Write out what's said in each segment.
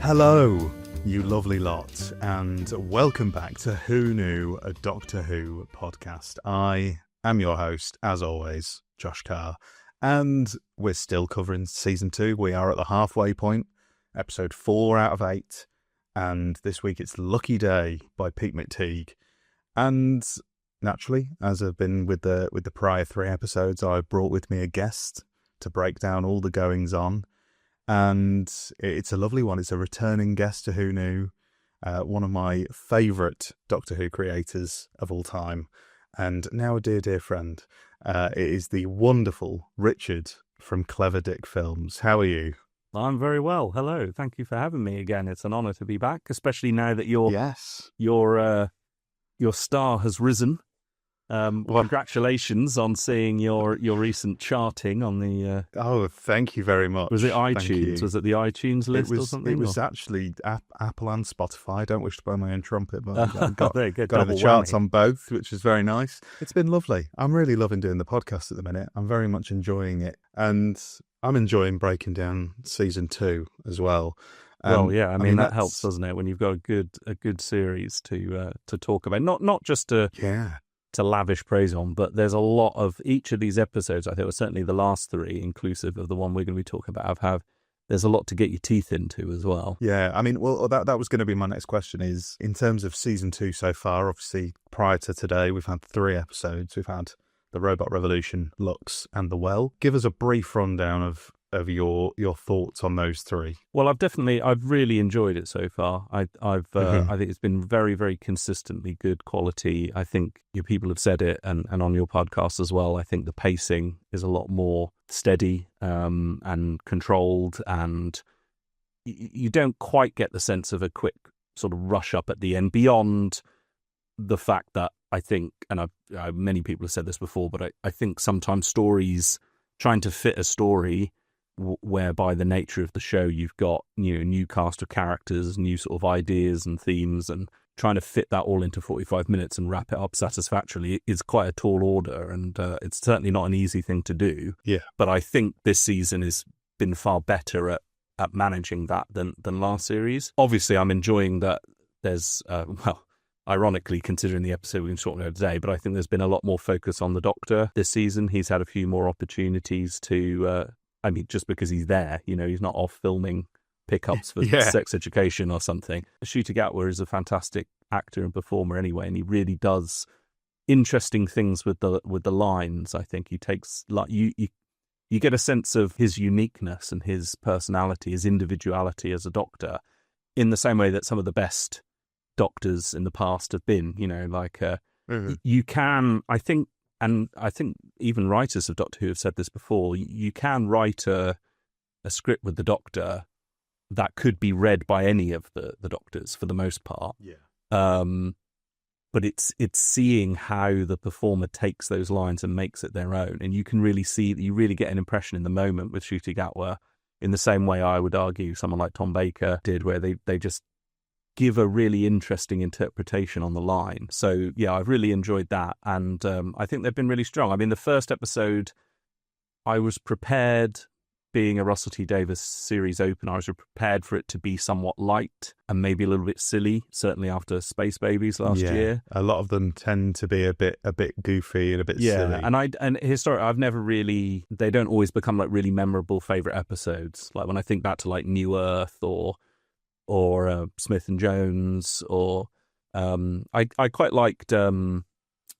Hello, you lovely lot, and welcome back to Who Knew, a Doctor Who podcast. I am your host, as always, Josh Carr, and we're still covering Season 2. We are at the halfway point, episode 4 out of 8, and this week it's Lucky Day by Pete McTeague. And naturally, as I've been with the prior 3 episodes, I've brought with me a guest to break down all the goings-on. And it's a lovely one. It's a returning guest to Who Knew, one of my favourite Doctor Who creators of all time, and now a dear friend. It is the wonderful Richard from Clever Dick Films. How are you? I'm very well. Hello. Thank you for having me again. It's an honour to be back, especially now that your star has risen. Congratulations on seeing your recent charting on the... Oh, thank you very much. Was it iTunes? Was it the iTunes list or something? It was actually Apple and Spotify. I don't wish to blow my own trumpet, but I got in the charts on both, which is very nice. It's been lovely. I'm really loving doing the podcast at the minute. I'm very much enjoying it. And I'm enjoying breaking down Season 2 as well. Well, yeah, I mean that helps, doesn't it? When you've got a good series to talk about, not just to lavish praise on, but there's a lot of each of these episodes. I think, certainly the last 3, inclusive of the one we're going to be talking about, there's a lot to get your teeth into as well. Yeah, I mean, well, that was going to be my next question. Is in terms of Season 2 so far. Obviously, prior to today, we've had 3 episodes. We've had the Robot Revolution, Lux, and The Well. Give us a brief rundown of your thoughts on those 3. Well, I've really enjoyed it so far. I think it's been very, very consistently good quality. I think your people have said it, and on your podcast as well. I think the pacing is a lot more steady and controlled, and you don't quite get the sense of a quick sort of rush up at the end, beyond the fact that I think, and many people have said this before, but I think sometimes stories, trying to fit a story whereby the nature of the show, you've got new cast of characters, new sort of ideas and themes, and trying to fit that all into 45 minutes and wrap it up satisfactorily is quite a tall order, and it's certainly not an easy thing to do. Yeah. But I think this season has been far better at managing that than last series. Obviously, I'm enjoying that there's, ironically, considering the episode we've been talking about today, but I think there's been a lot more focus on the Doctor this season. He's had a few more opportunities to... just because he's there, he's not off filming pickups for Sex Education or something. Ncuti Gatwa is a fantastic actor and performer anyway, and he really does interesting things with the lines. I think he takes, like, you get a sense of his uniqueness and his personality, his individuality as a Doctor, in the same way that some of the best Doctors in the past have been. You can, I think. And I think even writers of Doctor Who have said this before, you can write a script with the Doctor that could be read by any of the Doctors for the most part. Yeah. But it's seeing how the performer takes those lines and makes it their own. And you can really see, you really get an impression in the moment with Ncuti Gatwa, in the same way I would argue someone like Tom Baker did, where they just give a really interesting interpretation on the line. So, yeah, I've really enjoyed that. And I think they've been really strong. I mean, the first episode, I was prepared, being a Russell T Davies series opener, I was prepared for it to be somewhat light and maybe a little bit silly, certainly after Space Babies last year. A lot of them tend to be a bit goofy and a bit silly. And historically, I've never really, they don't always become like really memorable favourite episodes. Like when I think back to like New Earth or Smith and Jones, or I quite liked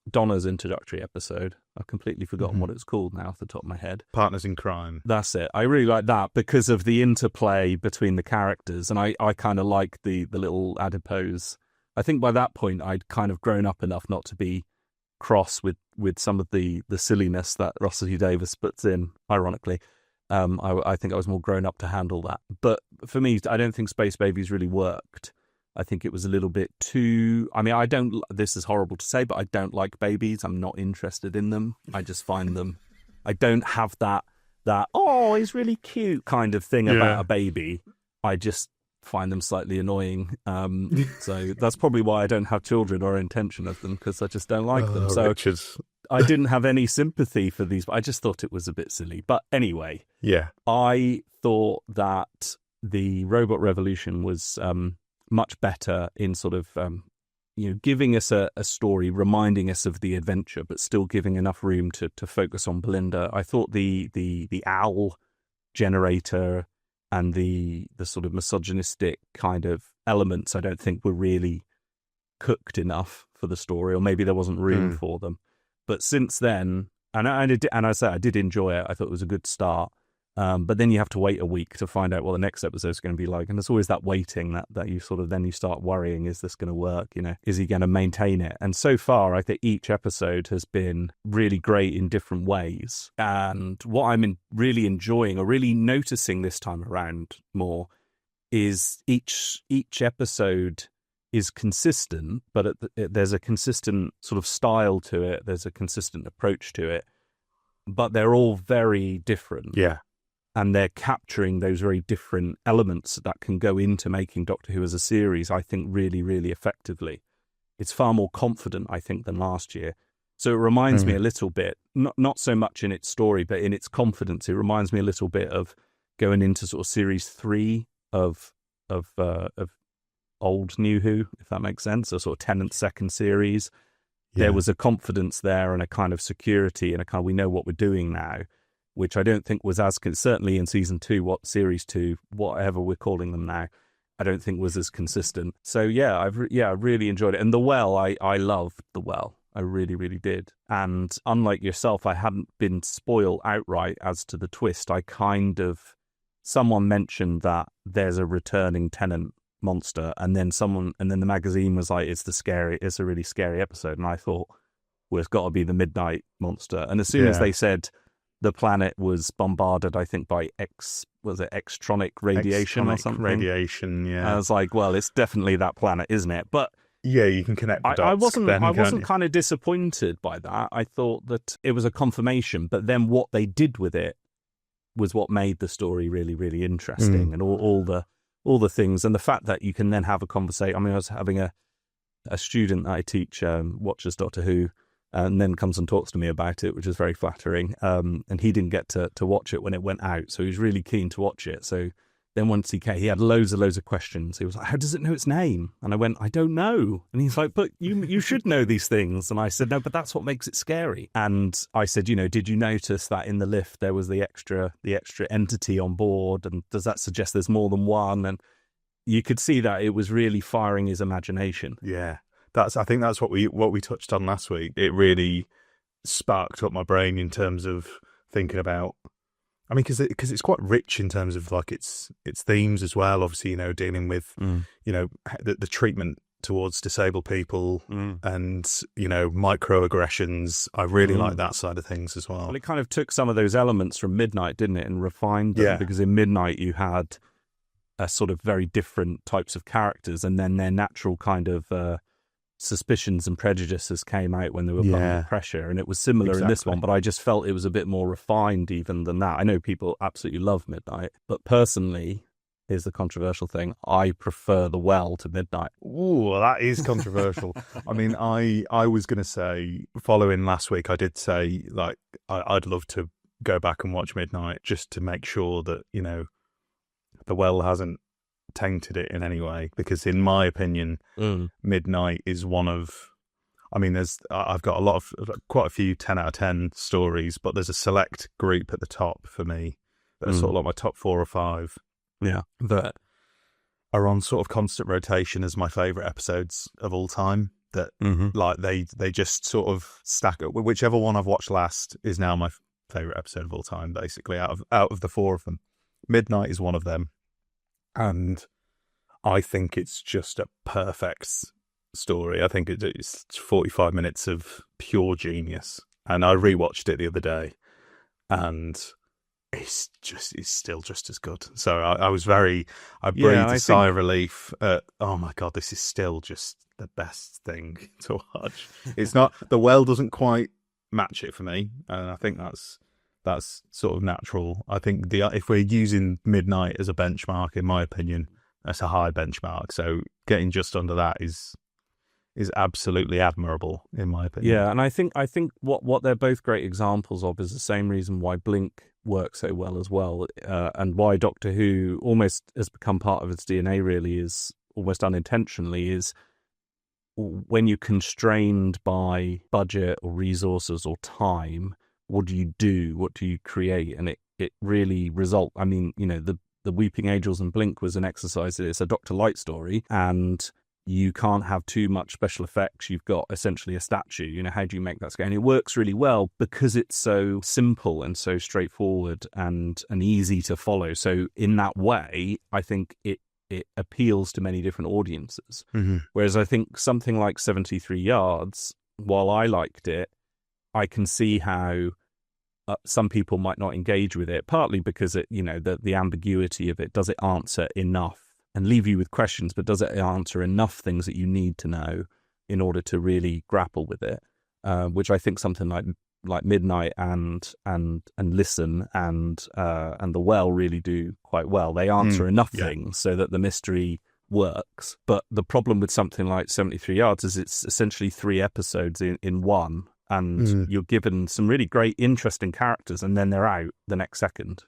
Donna's introductory episode. I've completely forgotten what it's called now off the top of my head. Partners in Crime. That's it. I really like that because of the interplay between the characters, and I kind of like the little adipose. I think by that point I'd kind of grown up enough not to be cross with some of the silliness that Russell T Davies puts in, ironically. I think I was more grown up to handle that. But for me, I don't think Space Babies really worked. I think it was a little bit too... I mean, this is horrible to say, but I don't like babies. I'm not interested in them. I just find them... I don't have that, oh, he's really cute kind of thing about a baby. I just find them slightly annoying. So that's probably why I don't have children or intention of them, because I just don't like them. So Richard. I didn't have any sympathy for these, but I just thought it was a bit silly. But anyway, yeah, I thought that the Robot Revolution was much better in sort of giving us a story, reminding us of the adventure, but still giving enough room to focus on Belinda. I thought the owl generator and the sort of misogynistic kind of elements, I don't think were really cooked enough for the story, or maybe there wasn't room for them. But since then, and I said I did enjoy it. I thought it was a good start. But then you have to wait a week to find out what the next episode is going to be like. And there's always that waiting that you sort of, then you start worrying, is this going to work? Is he going to maintain it? And so far, I think each episode has been really great in different ways. And what I'm really enjoying, or really noticing this time around more, is each episode is consistent, but there's a consistent sort of style to it. There's a consistent approach to it, but they're all very different. Yeah. And they're capturing those very different elements that can go into making Doctor Who as a series, I think, really, really effectively. It's far more confident, I think, than last year. So it reminds me a little bit, not so much in its story, but in its confidence. It reminds me a little bit of going into sort of series 3 of old New Who, if that makes sense, or sort of Tennant's second series. Yeah. There was a confidence there and a kind of security and a kind of, we know what we're doing now, which I don't think was as, certainly in season 2, series 2, whatever we're calling them now, I don't think was as consistent. So yeah, I really enjoyed it. And The Well, I loved The Well. I really, really did. And unlike yourself, I hadn't been spoiled outright as to the twist. Someone mentioned that there's a returning Tennant monster, and then the magazine was like, it's a really scary episode. And I thought, well, it's got to be the Midnight monster. And as soon as they said the planet was bombarded, I think, by extronic radiation or something. Radiation, yeah. I was like, well, it's definitely that planet, isn't it? But yeah, you can connect the dots. I wasn't kind of disappointed by that. I thought that it was a confirmation, but then what they did with it was what made the story really, really interesting, and all the things, and the fact that you can then have a conversation. I mean, I was having a student that I teach watches Doctor Who, and then comes and talks to me about it, which is very flattering. And he didn't get to watch it when it went out, so he was really keen to watch it. So then once he came, he had loads of questions. He was like, how does it know its name? And I went, I don't know. And he's like, but you should know these things. And I said, no, but that's what makes it scary. And I said, did you notice that in the lift there was the extra entity on board? And does that suggest there's more than one? And you could see that it was really firing his imagination. Yeah. I think that's what we touched on last week. It really sparked up my brain in terms of thinking about, I mean, because it's quite rich in terms of like its themes as well. Obviously, dealing with the treatment towards disabled people and microaggressions. I really like that side of things as well. Well, it kind of took some of those elements from Midnight, didn't it, and refined them. Yeah. Because in Midnight you had a sort of very different types of characters, and then their natural kind of suspicions and prejudices came out when they were put under pressure, and it was similar in this one, but I just felt it was a bit more refined even than that. I know people absolutely love Midnight, but personally, here's the controversial thing, I prefer The Well to Midnight. Ooh, that is controversial. I mean, I was going to say, following last week, I did say, like, I'd love to go back and watch Midnight just to make sure that, The Well hasn't tainted it in any way, because in my opinion Midnight is one of, I mean, I've got quite a few 10 out of 10 stories, but there's a select group at the top for me that are sort of like my top 4 or 5 that are on sort of constant rotation as my favourite episodes of all time, that like they just sort of stack up. Whichever one I've watched last is now my favourite episode of all time, basically, out of the 4 of them. Midnight is one of them. And I think it's just a perfect story. I think it's 45 minutes of pure genius. And I rewatched it the other day, and it's still just as good. So I breathed a sigh of relief. Oh my God, this is still just the best thing to watch. It's not, The Well doesn't quite match it for me. And I think that's sort of natural. I think if we're using Midnight as a benchmark, in my opinion, that's a high benchmark. So getting just under that is absolutely admirable, in my opinion. Yeah, and I think what they're both great examples of is the same reason why Blink work so well as well, and why Doctor Who almost has become part of its DNA, really, is almost unintentionally, is when you're constrained by budget or resources or time, what do you do? What do you create? And it really I mean, the Weeping Angels and Blink was an exercise. It's a Dr. Light story, and you can't have too much special effects. You've got essentially a statue. How do you make that scale? And it works really well because it's so simple and so straightforward and easy to follow. So in that way, I think it appeals to many different audiences. Mm-hmm. Whereas I think something like 73 Yards, while I liked it, I can see how some people might not engage with it, partly because the ambiguity of it. Does it answer enough and leave you with questions, but does it answer enough things that you need to know in order to really grapple with it? Which I think something like Midnight and Listen and The Well really do quite well. They answer enough things so that the mystery works. But the problem with something like 73 Yards is it's essentially 3 episodes in one, and you're given some really great, interesting characters, and then they're out the next second,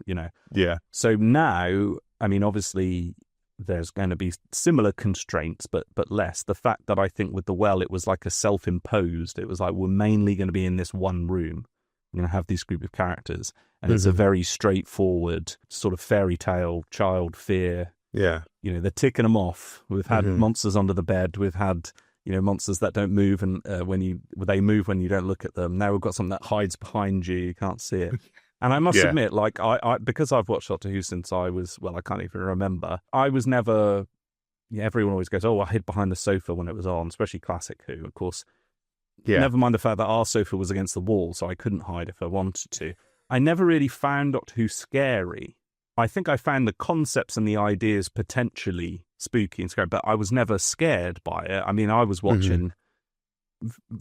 Yeah. So now, I mean, obviously there's going to be similar constraints, but less. The fact that I think with The Well, it was like a self-imposed. It was like, we're mainly going to be in this one room. We're going to have this group of characters. And it's a very straightforward sort of fairy tale, child fear. Yeah. They're ticking them off. We've had monsters under the bed. We've had, monsters that don't move, and they move when you don't look at them. Now we've got something that hides behind you. You can't see it. And I must admit, like, I because I've watched Doctor Who since I can't even remember. I was never, everyone always goes, oh, I hid behind the sofa when it was on, especially classic Who, of course. Yeah. Never mind the fact that our sofa was against the wall, so I couldn't hide if I wanted to. I never really found Doctor Who scary. I think I found the concepts and the ideas potentially spooky and scary, but I was never scared by it. I mean, I was watching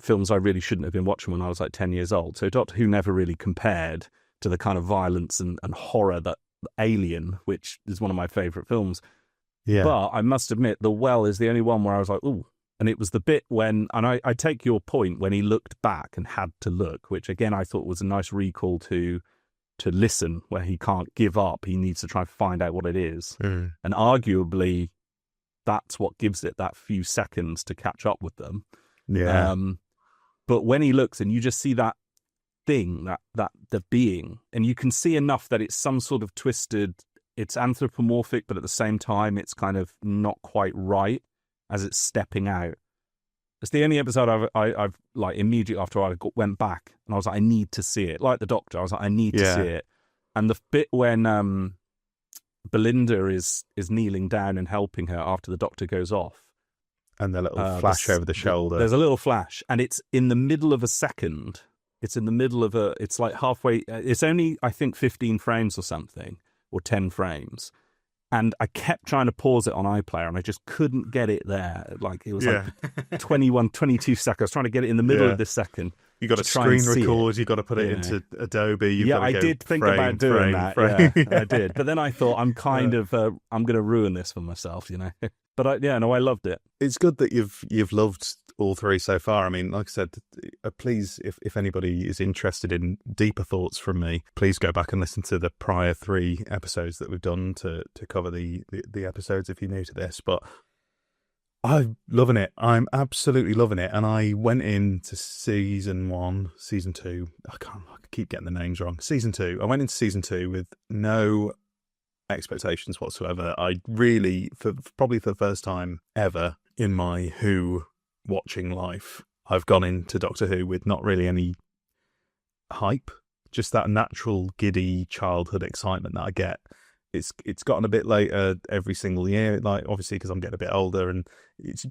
films I really shouldn't have been watching when I was like 10 years old, so Doctor Who never really compared to the kind of violence and horror that Alien, which is one of my favourite films. Yeah. But I must admit, The Well is the only one where I was like, ooh. And it was the bit when, and I take your point, when he looked back and had to look, which again I thought was a nice recall to Listen, where he can't give up. He needs to try and find out what it is. And arguably, that's what gives it that few seconds to catch up with them. Yeah. But when he looks and you just see that thing, that the being, and you can see enough that it's some sort of twisted, it's anthropomorphic, but at the same time it's kind of not quite right as it's stepping out. It's the only episode I've like immediately after I went back and I was like, I need to see it. Like the Doctor, I was like, I need to see it. And the bit when Belinda is kneeling down and helping her after the Doctor goes off, and the little flash over the shoulder. There's a little flash, and it's in the middle of a second. It's in the middle of it's like halfway. It's only, I think, 15 frames or something, or 10 frames. And I kept trying to pause it on iPlayer, and I just couldn't get it there. Like, it was like 21, 22 seconds. I was trying to get it in the middle of this second. You got to screen record. You got to put it into Adobe. I did think about doing that. I did, but then I thought I'm kind of I'm going to ruin this for myself, But I loved it. It's good that you've loved all 3 so far. I mean, like I said, please, if anybody is interested in deeper thoughts from me, please go back and listen to the prior 3 episodes that we've done to cover the episodes if you're new to this. But I'm loving it. I'm absolutely loving it. And I went into season 1, season 2. I keep getting the names wrong. Season 2. I went into season 2 with no expectations whatsoever. I really, probably for the first time ever in my Who watching life, I've gone into Doctor Who with not really any hype, just that natural giddy childhood excitement that I get. It's gotten a bit later every single year, like obviously because I'm getting a bit older,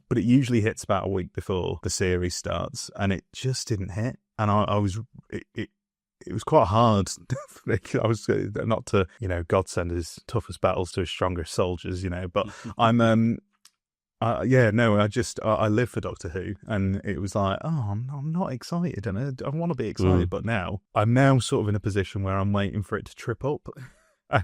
but it usually hits about a week before the series starts, and it just didn't hit. And it was quite hard. I was not to, God send his toughest battles to his strongest soldiers, but I'm I live for Doctor Who, and it was like, I'm not excited, and I want to be excited, but I'm sort of in a position where I'm waiting for it to trip up,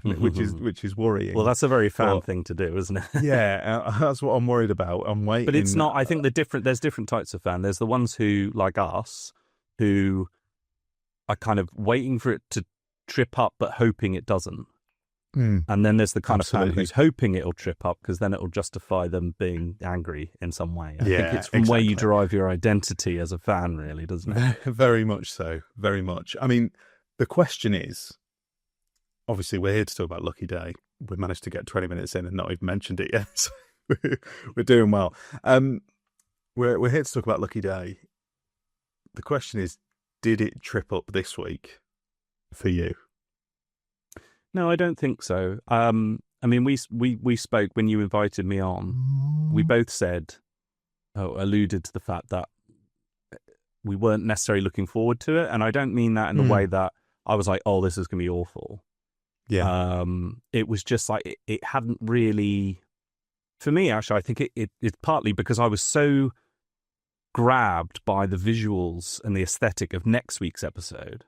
which is worrying. Well, that's a very fan thing to do, isn't it? That's what I'm worried about. I'm waiting, but it's not. I think there's different types of fan. There's the ones who, like us, who are kind of waiting for it to trip up but hoping it doesn't. Mm. And then there's the kind of fan Absolutely. who's hoping it'll trip up because then it'll justify them being angry in some way. I think Yeah, it's from where you exactly. derive your identity as a fan, really, doesn't it? Very much so. Very much. I mean, the question is, obviously, we're here to talk about Lucky Day. We managed to get 20 minutes in and not even mentioned it yet. So we're doing well. We're here to talk about Lucky Day. The question is, did it trip up this week for you? No, I don't think so. I mean, we spoke when you invited me on. We both said, alluded to the fact that we weren't necessarily looking forward to it. And I don't mean that in the way that I was like, oh, this is going to be awful. Yeah. It was just like, it hadn't really, for me, actually, I think it's partly because I was so grabbed by the visuals and the aesthetic of next week's episode.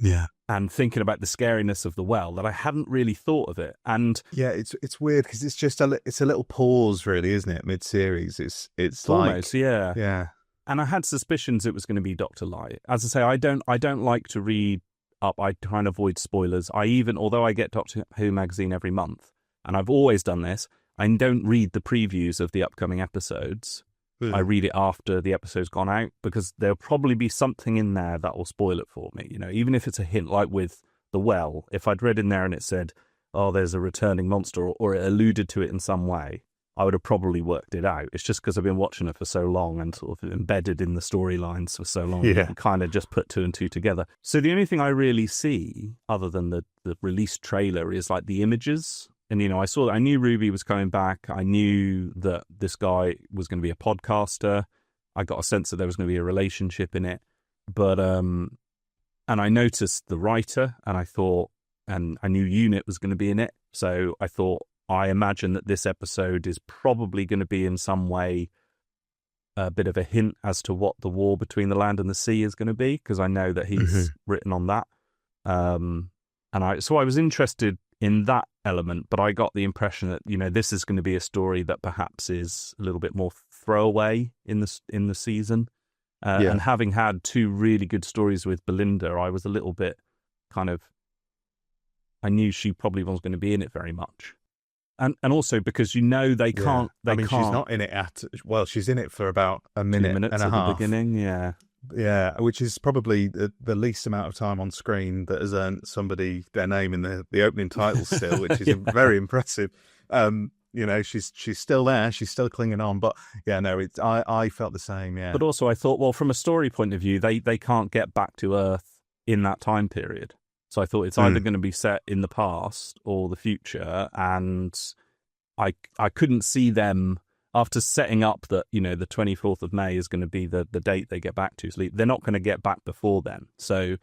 Yeah. And thinking about the scariness of the well that I hadn't really thought of it. And yeah, it's weird because it's just it's a little pause, really, isn't it? Mid-series, it's almost, like, yeah. And I had suspicions it was going to be Dr. Light. As I say, I don't like to read up. I try and avoid spoilers. Although I get Doctor Who magazine every month, and I've always done this, I don't read the previews of the upcoming episodes. I read it after the episode's gone out because there'll probably be something in there that will spoil it for me. You know, even if it's a hint, like with The Well, if I'd read in there and it said, oh, there's a returning monster, or it alluded to it in some way, I would have probably worked it out. It's just because I've been watching it for so long and sort of embedded in the storylines for so long, and kind of just put two and two together. So the only thing I really see, other than the release trailer, is like the images. And, you know, I knew Ruby was coming back. I knew that this guy was going to be a podcaster. I got a sense that there was going to be a relationship in it. But, and I noticed the writer, and I thought, and I knew Unit was going to be in it. So I thought, I imagine that this episode is probably going to be in some way a bit of a hint as to what the war between the land and the sea is going to be, because I know that he's written on that. So I was interested in that element, but I got the impression that, you know, this is going to be a story that perhaps is a little bit more throwaway in the season. And having had two really good stories with Belinda, I was a little bit kind of, I knew she probably wasn't going to be in it very much. And also because, you know, they can't. She's not in it she's in it for about a minute and a half. At the beginning, Yeah, which is probably the least amount of time on screen that has earned somebody their name in the opening title still, which is very impressive. You know, she's still there, she's still clinging on. But yeah, no, I felt the same. Yeah, but also I thought, well, from a story point of view, they can't get back to Earth in that time period. So I thought it's either going to be set in the past or the future, and I couldn't see them. After setting up that, you know, the 24th of May is going to be the date they get back to sleep, they're not going to get back before then. So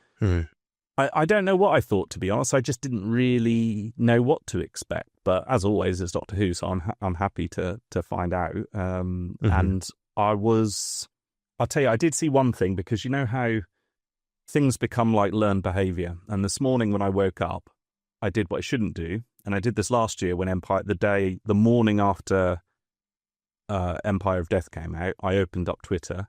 I don't know what I thought, to be honest. I just didn't really know what to expect. But as always, it's Doctor Who, so I'm happy to find out. And I'll tell you, I did see one thing, because you know how things become like learned behaviour. And this morning when I woke up, I did what I shouldn't do. And I did this last year when the morning after Empire of Death came out, I opened up Twitter,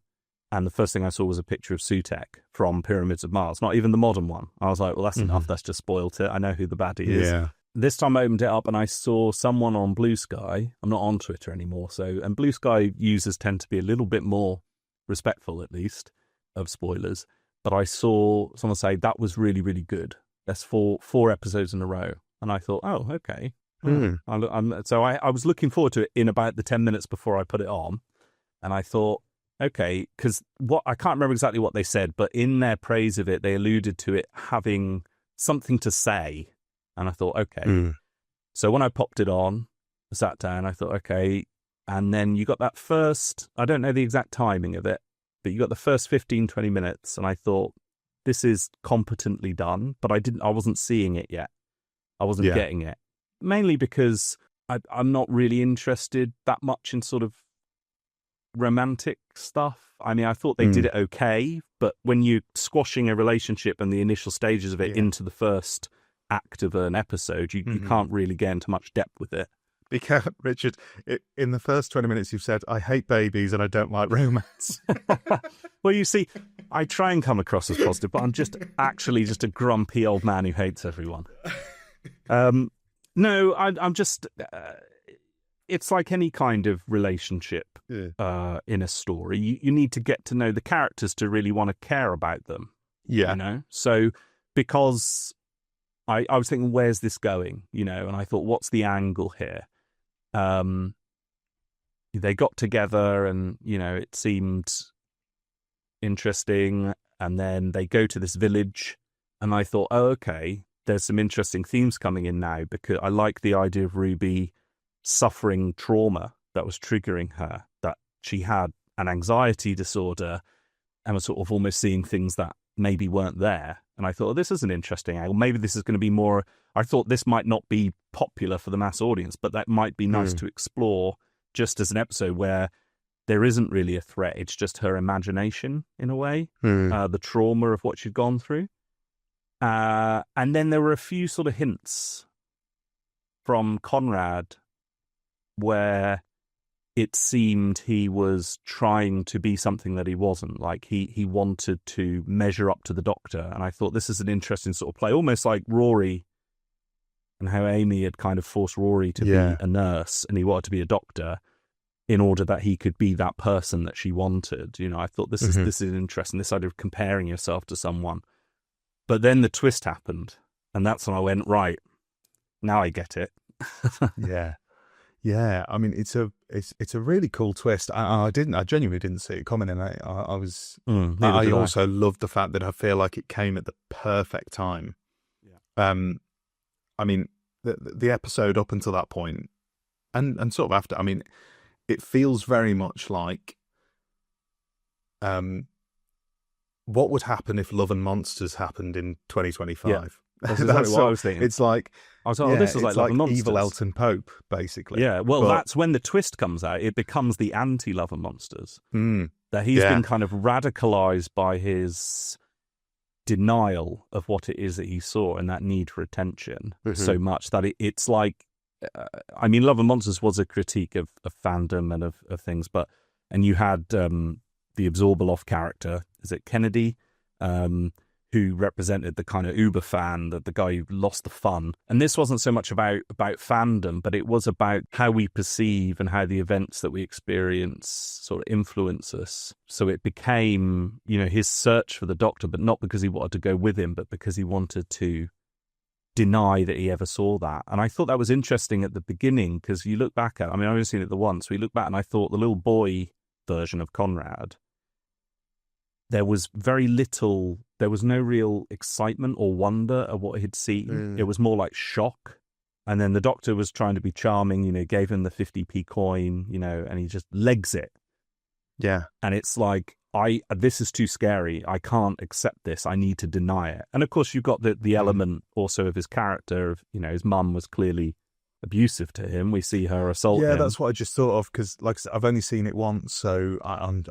and the first thing I saw was a picture of Sutekh from Pyramids of Mars, not even the modern one. I was like, well, that's enough, that's just spoilt it. I know who the baddie is. Yeah. This time I opened it up and I saw someone on Blue Sky. I'm not on Twitter anymore, and Blue Sky users tend to be a little bit more respectful, at least, of spoilers. But I saw someone say that was really, really good. That's four episodes in a row. And I thought, oh, okay. So I was looking forward to it in about the 10 minutes before I put it on. And I thought, okay, because I can't remember exactly what they said, but in their praise of it, they alluded to it having something to say. And I thought, okay. So when I popped it on, I sat down, I thought, okay. And then you got that first, I don't know the exact timing of it, but you got the first 15, 20 minutes. And I thought, this is competently done, but I wasn't seeing it yet. I wasn't getting it. Mainly because I'm not really interested that much in sort of romantic stuff. I mean, I thought they did it okay, but when you're squashing a relationship and the initial stages of it into the first act of an episode, you can't really get into much depth with it. Because, Richard, in the first 20 minutes you've said, I hate babies and I don't like romance. Well, you see, I try and come across as positive, but I'm just a grumpy old man who hates everyone. No, I'm just... it's like any kind of relationship in a story. You need to get to know the characters to really want to care about them. Yeah. You know? So, because I was thinking, where's this going? You know, and I thought, what's the angle here? They got together and, you know, it seemed interesting. And then they go to this village and I thought, oh, okay, there's some interesting themes coming in now, because I like the idea of Ruby suffering trauma that was triggering her, that she had an anxiety disorder and was sort of almost seeing things that maybe weren't there. And I thought, oh, this is an interesting angle. Maybe this is going to be more... I thought this might not be popular for the mass audience, but that might be nice to explore just as an episode where there isn't really a threat. It's just her imagination, in a way, the trauma of what she'd gone through. And then there were a few sort of hints from Conrad where it seemed he was trying to be something that he wasn't. Like he wanted to measure up to the Doctor. And I thought this is an interesting sort of play, almost like Rory and how Amy had kind of forced Rory to be a nurse and he wanted to be a doctor in order that he could be that person that she wanted. You know, I thought this is interesting, this idea of comparing yourself to someone. But then the twist happened. And that's when I went, right, now I get it. Yeah, I mean, it's a really cool twist. I genuinely didn't see it coming, and I also loved the fact that I feel like it came at the perfect time. Yeah. I mean, the episode up until that point, and sort of after, I mean, it feels very much like, what would happen if Love and Monsters happened in 2025? Yeah. That's exactly what I was thinking. It's like, I was like, oh, this is like Love and Monsters. Evil Elton Pope, basically. Yeah, well, that's when the twist comes out. It becomes the anti-Love and Monsters. That he's been kind of radicalized by his denial of what it is that he saw and that need for attention so much that it's like, I mean, Love and Monsters was a critique of fandom and of things, and you had the Absorbaloff character, is it Kennedy? Who represented the kind of uber fan, the guy who lost the fun. And this wasn't so much about fandom, but it was about how we perceive and how the events that we experience sort of influence us. So it became, you know, his search for the Doctor, but not because he wanted to go with him, but because he wanted to deny that he ever saw that. And I thought that was interesting at the beginning, because you look back at, I mean, I've only seen it the once, we look back and I thought the little boy version of Conrad, there was very little, there was no real excitement or wonder at what he'd seen. It was more like shock. And then the Doctor was trying to be charming, you know, gave him the 50p coin, you know, and he just legs it. Yeah. And it's like, this is too scary. I can't accept this. I need to deny it. And of course, you've got the element also of his character of, you know, his mum was clearly abusive to him. We see her assault him. Yeah, that's what I just thought of, because like I said, I've only seen it once, so I'm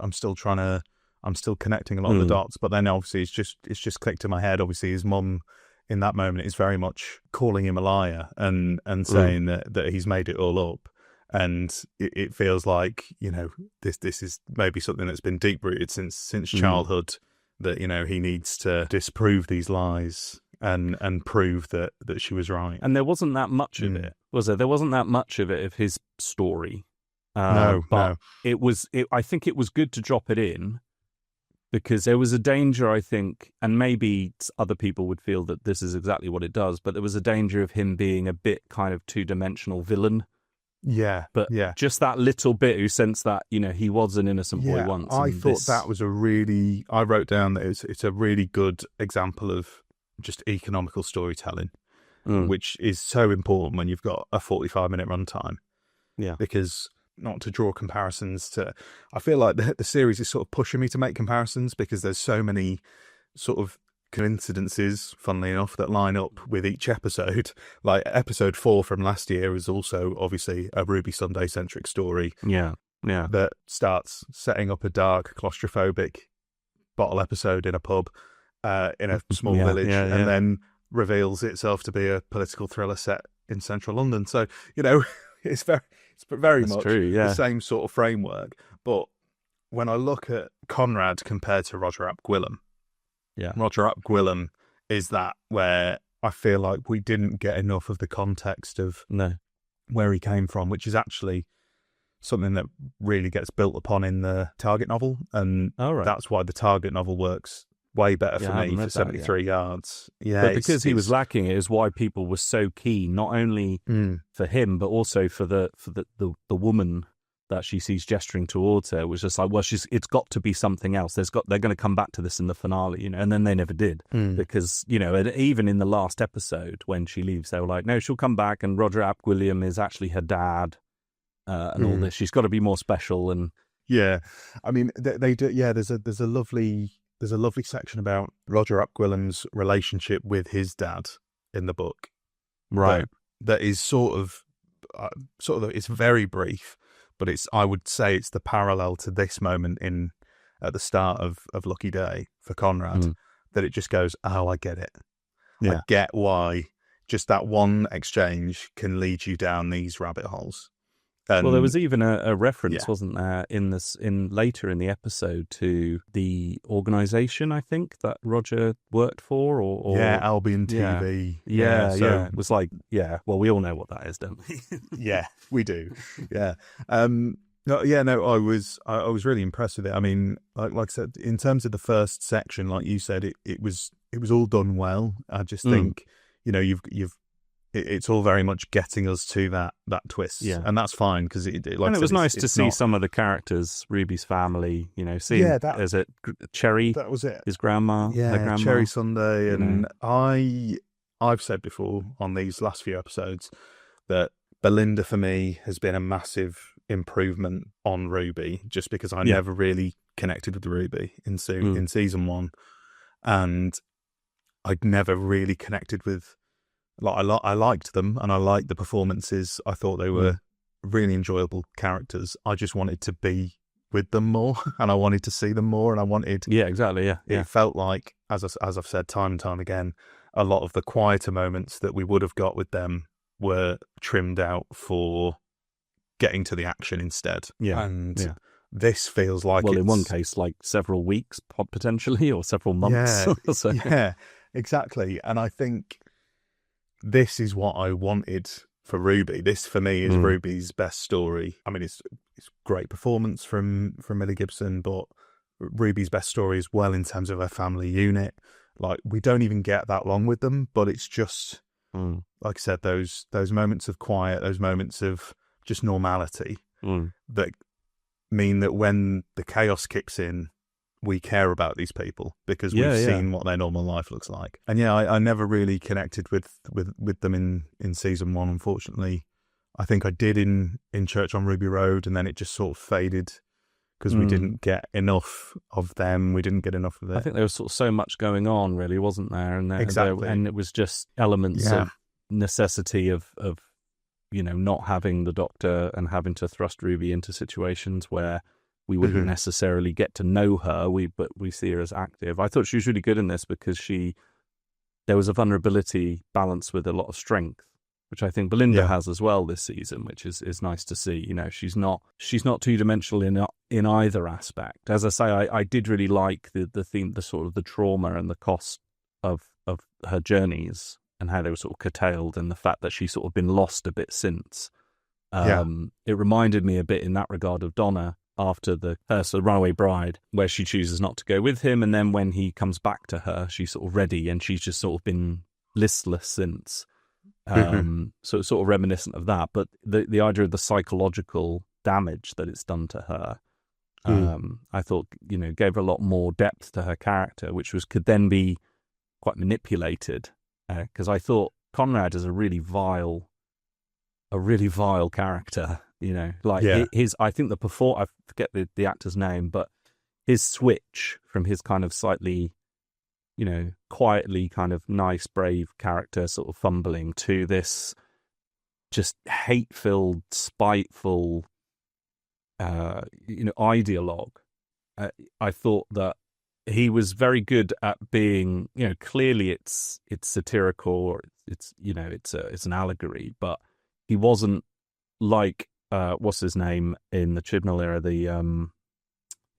still connecting a lot of the dots, but then obviously it's just clicked in my head. Obviously his mum in that moment is very much calling him a liar and saying that he's made it all up. And it feels like, you know, this is maybe something that's been deep rooted since childhood, that, you know, he needs to disprove these lies and prove that she was right. And there wasn't that much of it, was there? There wasn't that much of it, of his story. No. I think it was good to drop it in, because there was a danger, I think, and maybe other people would feel that this is exactly what it does, but there was a danger of him being a bit kind of two-dimensional villain. Yeah. But just that little bit who sensed that, you know, he was an innocent boy once. I thought that was I wrote down that it's a really good example of just economical storytelling, which is so important when you've got a 45-minute runtime. Yeah. Because... not to draw comparisons to, I feel like the series is sort of pushing me to make comparisons, because there's so many sort of coincidences, funnily enough, that line up with each episode. Like episode 4 from last year is also obviously a Ruby Sunday centric story. Yeah. That starts setting up a dark, claustrophobic bottle episode in a pub in a small village, and then reveals itself to be a political thriller set in central London. So, you know, it's very That's much true, yeah. the same sort of framework. But when I look at Conrad compared to Roger Ap Gwilym, Yeah. Roger Ap Gwilym is that where I feel like we didn't get enough of the context of No. where he came from, which is actually something that really gets built upon in the Target novel, and that's why the Target novel works way better for me for 73 yards. Yeah, but because he was lacking, it is why people were so keen, not only for him, but also for the woman that she sees gesturing towards her. It was just like, well, it's got to be something else. They're going to come back to this in the finale, you know, and then they never did because, you know, even in the last episode when she leaves, they were like, no, she'll come back, and Roger Ap Gwilym is actually her dad. And all this, she's got to be more special, and I mean, they do. Yeah, there's a lovely section about Roger Ap Gwilym's relationship with his dad in the book, right? That is sort of it's very brief, but I would say it's the parallel to this moment at the start of Lucky Day for Conrad, that it just goes, oh, I get it. I get why just that one exchange can lead you down these rabbit holes. Well, there was even a reference, wasn't there, later in the episode to the organisation, I think, that Roger worked for, or Albion TV. Yeah. It was like, well, we all know what that is, don't we? Yeah, we do. Yeah. I was really impressed with it. I mean, like I said, in terms of the first section, like you said, it was all done well. I just think, you know, it's all very much getting us to that twist, and that's fine because it was nice to see some of the characters, Ruby's family, you know, seeing is it Cherry? That was it. His grandma, her grandma. Cherry Sunday, and I've said before on these last few episodes that Belinda for me has been a massive improvement on Ruby, just because I never really connected with Ruby in season one, and I'd never really connected with. Like I liked them, and I liked the performances. I thought they were really enjoyable characters. I just wanted to be with them more, and I wanted to see them more, and I wanted. Yeah, exactly. Yeah, it felt like, as I've said time and time again, a lot of the quieter moments that we would have got with them were trimmed out for getting to the action instead. Yeah, and this feels like in one case, like several weeks potentially, or several months. Yeah, exactly. And I think. This is what I wanted for Ruby. This, for me, is Ruby's best story. I mean, it's great performance from Millie Gibson, but Ruby's best story as well in terms of her family unit. Like, we don't even get that long with them, but it's just, like I said, those moments of quiet, those moments of just normality that mean that when the chaos kicks in, we care about these people because we've seen what their normal life looks like. And I never really connected with them in season one, unfortunately. I think I did in Church on Ruby Road, and then it just sort of faded because we didn't get enough of them. We didn't get enough of it. I think there was sort of so much going on, really, wasn't there? And exactly. And it was just elements of necessity of you know, not having the Doctor and having to thrust Ruby into situations where we wouldn't necessarily get to know her, but we see her as active. I thought she was really good in this because there was a vulnerability balanced with a lot of strength, which I think Belinda has as well this season, which is nice to see. You know, she's not two-dimensional in either aspect. As I say, I did really like the theme, the sort of the trauma and the cost of her journeys and how they were sort of curtailed, and the fact that she's sort of been lost a bit since. It reminded me a bit in that regard of Donna after the Runaway Bride, where she chooses not to go with him, and then when he comes back to her, she's sort of ready, and she's just sort of been listless since. So it's sort of reminiscent of that, but the idea of the psychological damage that it's done to her, I thought, you know, gave a lot more depth to her character, which could then be quite manipulated, because I thought Conrad is a really vile character. You know, like his, I think I forget the actor's name, but his switch from his kind of slightly, you know, quietly kind of nice, brave character sort of fumbling to this just hate-filled, spiteful, you know, ideologue. I thought that he was very good at being, you know, clearly it's satirical, or it's you know, it's an allegory, but he wasn't like what's his name in the Chibnall era, the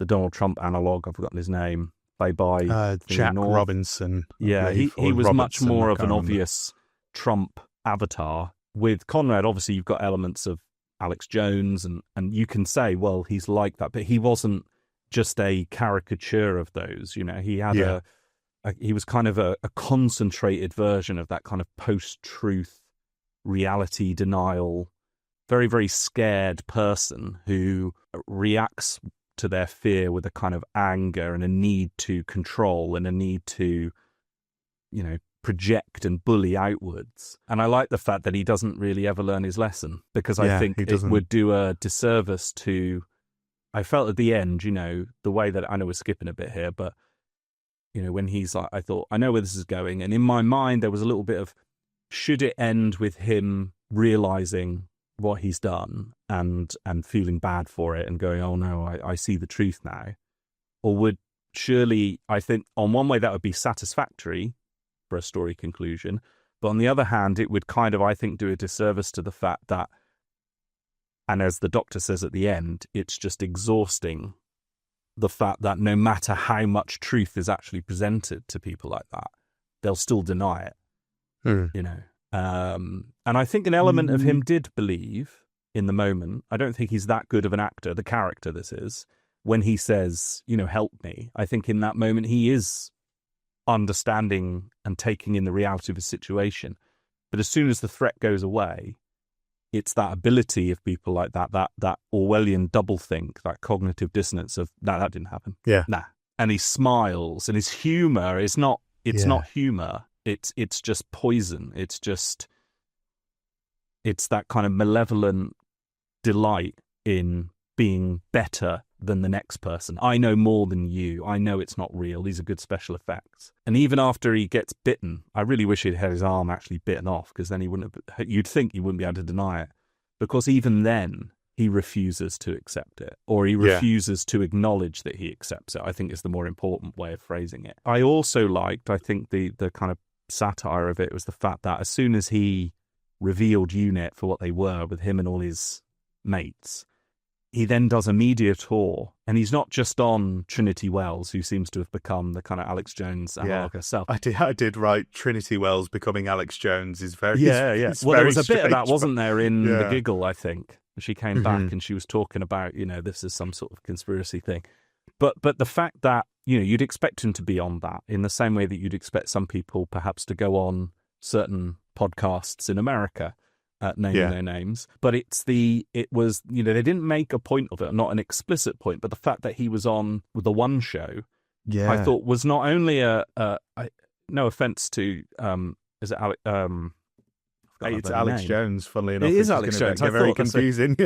Donald Trump analog. I've forgotten his name. Played by Jack Robinson. Yeah, he was much more of an obvious Trump avatar. With Conrad, obviously, you've got elements of Alex Jones, and you can say, well, he's like that, but he wasn't just a caricature of those. You know, he had he was kind of a concentrated version of that kind of post-truth reality denial, very, very scared person who reacts to their fear with a kind of anger and a need to control and a need to, you know, project and bully outwards. And I like the fact that he doesn't really ever learn his lesson, because I think it would do a disservice to, I felt at the end, you know, the way that, I know we're skipping a bit here, but, you know, when he's like, I thought, I know where this is going. And in my mind, there was a little bit of, should it end with him realizing what he's done and feeling bad for it and going, oh no, I see the truth now? Or would, surely, I think on one way that would be satisfactory for a story conclusion, but on the other hand, it would kind of, I think, do a disservice to the fact that, and as the Doctor says at the end, it's just exhausting, the fact that no matter how much truth is actually presented to people like that, they'll still deny it. You know, and I think an element of him did believe in the moment. I don't think he's that good of an actor, the character this is, when he says, you know, help me. I think in that moment he is understanding and taking in the reality of his situation. But as soon as the threat goes away, it's that ability of people like that Orwellian doublethink, that cognitive dissonance of, no, that didn't happen. Yeah. Nah. And he smiles, and his humor is not, not humor. It's just poison. It's that kind of malevolent delight in being better than the next person. I know more than you. I know it's not real. These are good special effects. And even after he gets bitten, I really wish he'd had his arm actually bitten off, because then he wouldn't have, you'd think he wouldn't be able to deny it. Because even then, he refuses to accept it, or he refuses to acknowledge that he accepts it, I think is the more important way of phrasing it. I also liked, I think the kind of satire of it was the fact that as soon as he revealed UNIT for what they were, with him and all his mates, he then does a media tour, and he's not just on Trinity Wells, who seems to have become the kind of Alex Jones analog herself. I did write Trinity Wells becoming Alex Jones is very Well, there was a bit of that, wasn't there, in The Giggle, I think. She came back and she was talking about, you know, this is some sort of conspiracy thing. But the fact that, you know, you'd expect him to be on that in the same way that you'd expect some people perhaps to go on certain podcasts in America, naming their names. But it was, you know, they didn't make a point of it, not an explicit point, but the fact that he was on with the One Show, I thought was not only no offense to, is it Alex, it's Alex Jones, funnily enough. It is Alex Jones. Get very confusing.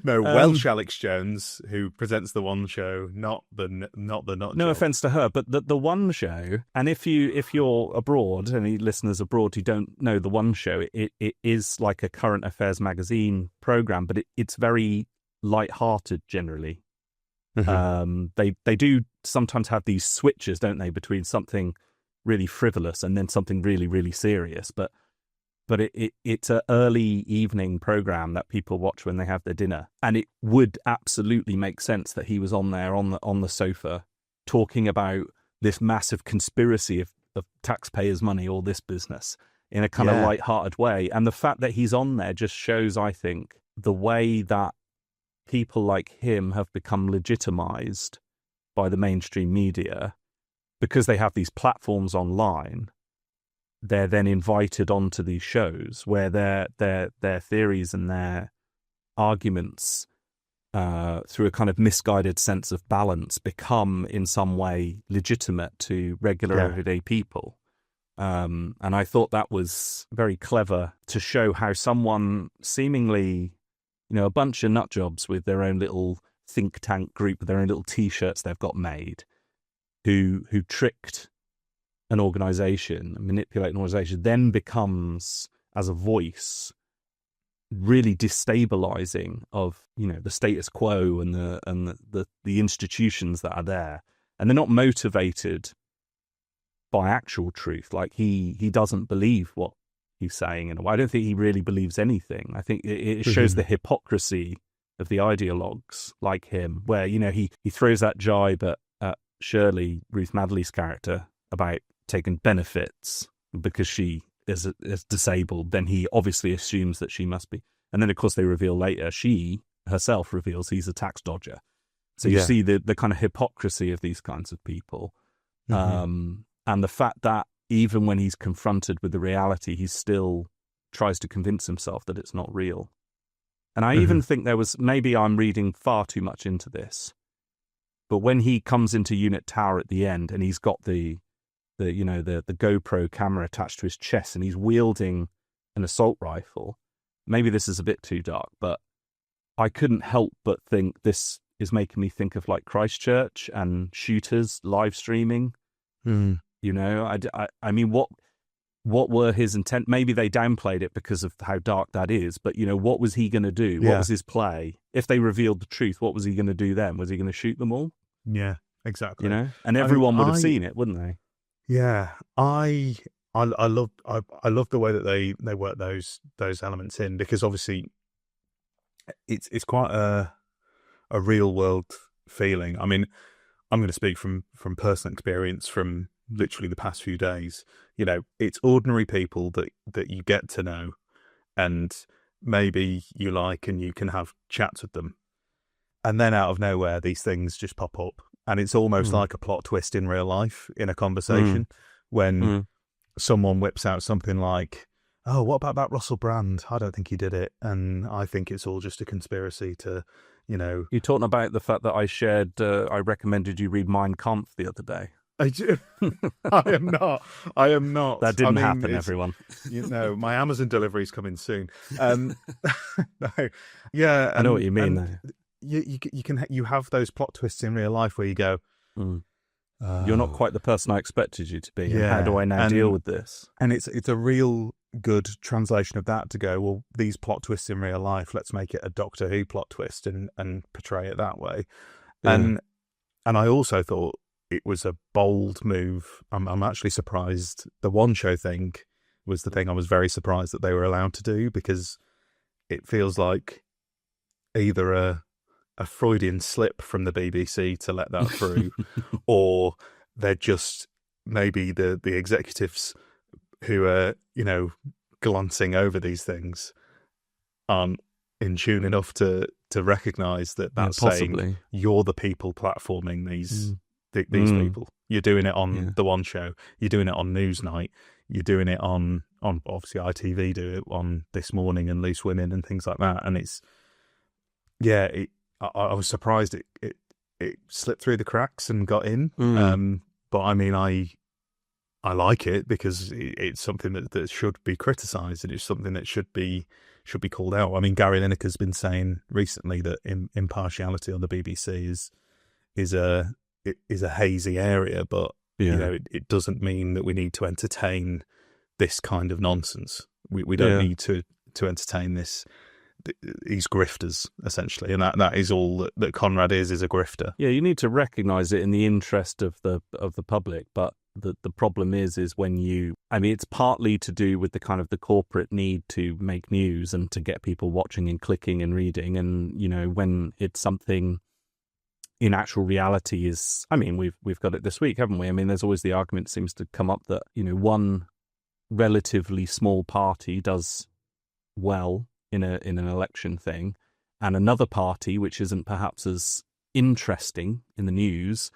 No, Welsh Alex Jones, who presents the One Show, not the Not No Show. offense to her, but the One Show. And if you're abroad, any listeners abroad who don't know the One Show, it is like a current affairs magazine program, but it's very light-hearted generally. They do sometimes have these switches, don't they, between something really frivolous and then something really, really serious, but it's an early evening program that people watch when they have their dinner, and it would absolutely make sense that he was on there on the sofa talking about this massive conspiracy of taxpayers' money, all this business, in a kind of light-hearted way. And the fact that he's on there just shows, I think, the way that people like him have become legitimized by the mainstream media, because they have these platforms online. They're then invited onto these shows where their theories and their arguments, through a kind of misguided sense of balance, become in some way legitimate to regular everyday people. And I thought that was very clever to show how someone seemingly, you know, a bunch of nutjobs with their own little think tank group, with their own little T-shirts they've got made, who tricked an organization, manipulate an organization, then becomes, as a voice, really destabilizing of, you know, the status quo and the institutions that are there. And they're not motivated by actual truth. Like he doesn't believe what he's saying. And I don't think he really believes anything. I think it shows the hypocrisy of the ideologues like him, where, you know, he throws that jibe at Shirley, Ruth Madley's character, about taking benefits because she is disabled. Then he obviously assumes that she must be. And then, of course, they reveal later, she herself reveals he's a tax dodger. So you see the kind of hypocrisy of these kinds of people. And the fact that even when he's confronted with the reality, he still tries to convince himself that it's not real. And I even think maybe I'm reading far too much into this, but when he comes into Unit Tower at the end and he's got the GoPro camera attached to his chest and he's wielding an assault rifle, maybe this is a bit too dark, but I couldn't help but think this is making me think of like Christchurch and shooters live streaming. You know, I mean, what were his intent? Maybe they downplayed it because of how dark that is, but, you know, what was he going to do? What was his play? If they revealed the truth, what was he going to do then? Was he going to shoot them all? Yeah, exactly. You know, and everyone would have seen it, wouldn't they? Yeah, I love the way that they work those elements in, because obviously it's quite a real world feeling. I mean, I'm going to speak from personal experience from literally the past few days. You know, it's ordinary people that you get to know, and maybe you like, and you can have chats with them, and then out of nowhere these things just pop up, and it's almost like a plot twist in real life in a conversation when someone whips out something like, oh, what about that Russell Brand? I don't think he did it, and I think it's all just a conspiracy to, you know. You're talking about the fact that I recommended you read Mein Kampf the other day. I do. I am not. That didn't happen, everyone. You know, my Amazon delivery is coming soon. No, yeah, I know what you mean. Though. You have those plot twists in real life where you go, you're not quite the person I expected you to be. Yeah, and how do I now deal with this? And it's a real good translation of that to go, well, these plot twists in real life, let's make it a Doctor Who plot twist and portray it that way. And I also thought it was a bold move. I'm actually surprised. The one show thing was the thing I was very surprised that they were allowed to do, because it feels like either a Freudian slip from the BBC to let that through, or they're just maybe the executives who are, you know, glancing over these things aren't in tune enough to recognise that that's saying you're the people platforming these people. You're doing it on the one show. You're doing it on Newsnight. You're doing it on obviously ITV do it on This Morning and Loose Women and things like that. And it's I was surprised it slipped through the cracks and got in. But I mean, I like it because it's something that should be criticised, and it's something that should be called out. I mean, Gary Lineker's been saying recently that impartiality on the BBC is a hazy area, but you know, it doesn't mean that we need to entertain this kind of nonsense. We don't need to entertain these grifters, essentially, and that is all that Conrad is a grifter. Yeah, you need to recognise it in the interest of the public, but the problem is when it's partly to do with the kind of the corporate need to make news and to get people watching and clicking and reading, and you know, when it's something in actual reality is, I mean, we've got it this week, haven't we? I mean, there's always the argument seems to come up that, you know, one relatively small party does well in an election thing, and another party, which isn't perhaps as interesting in the news,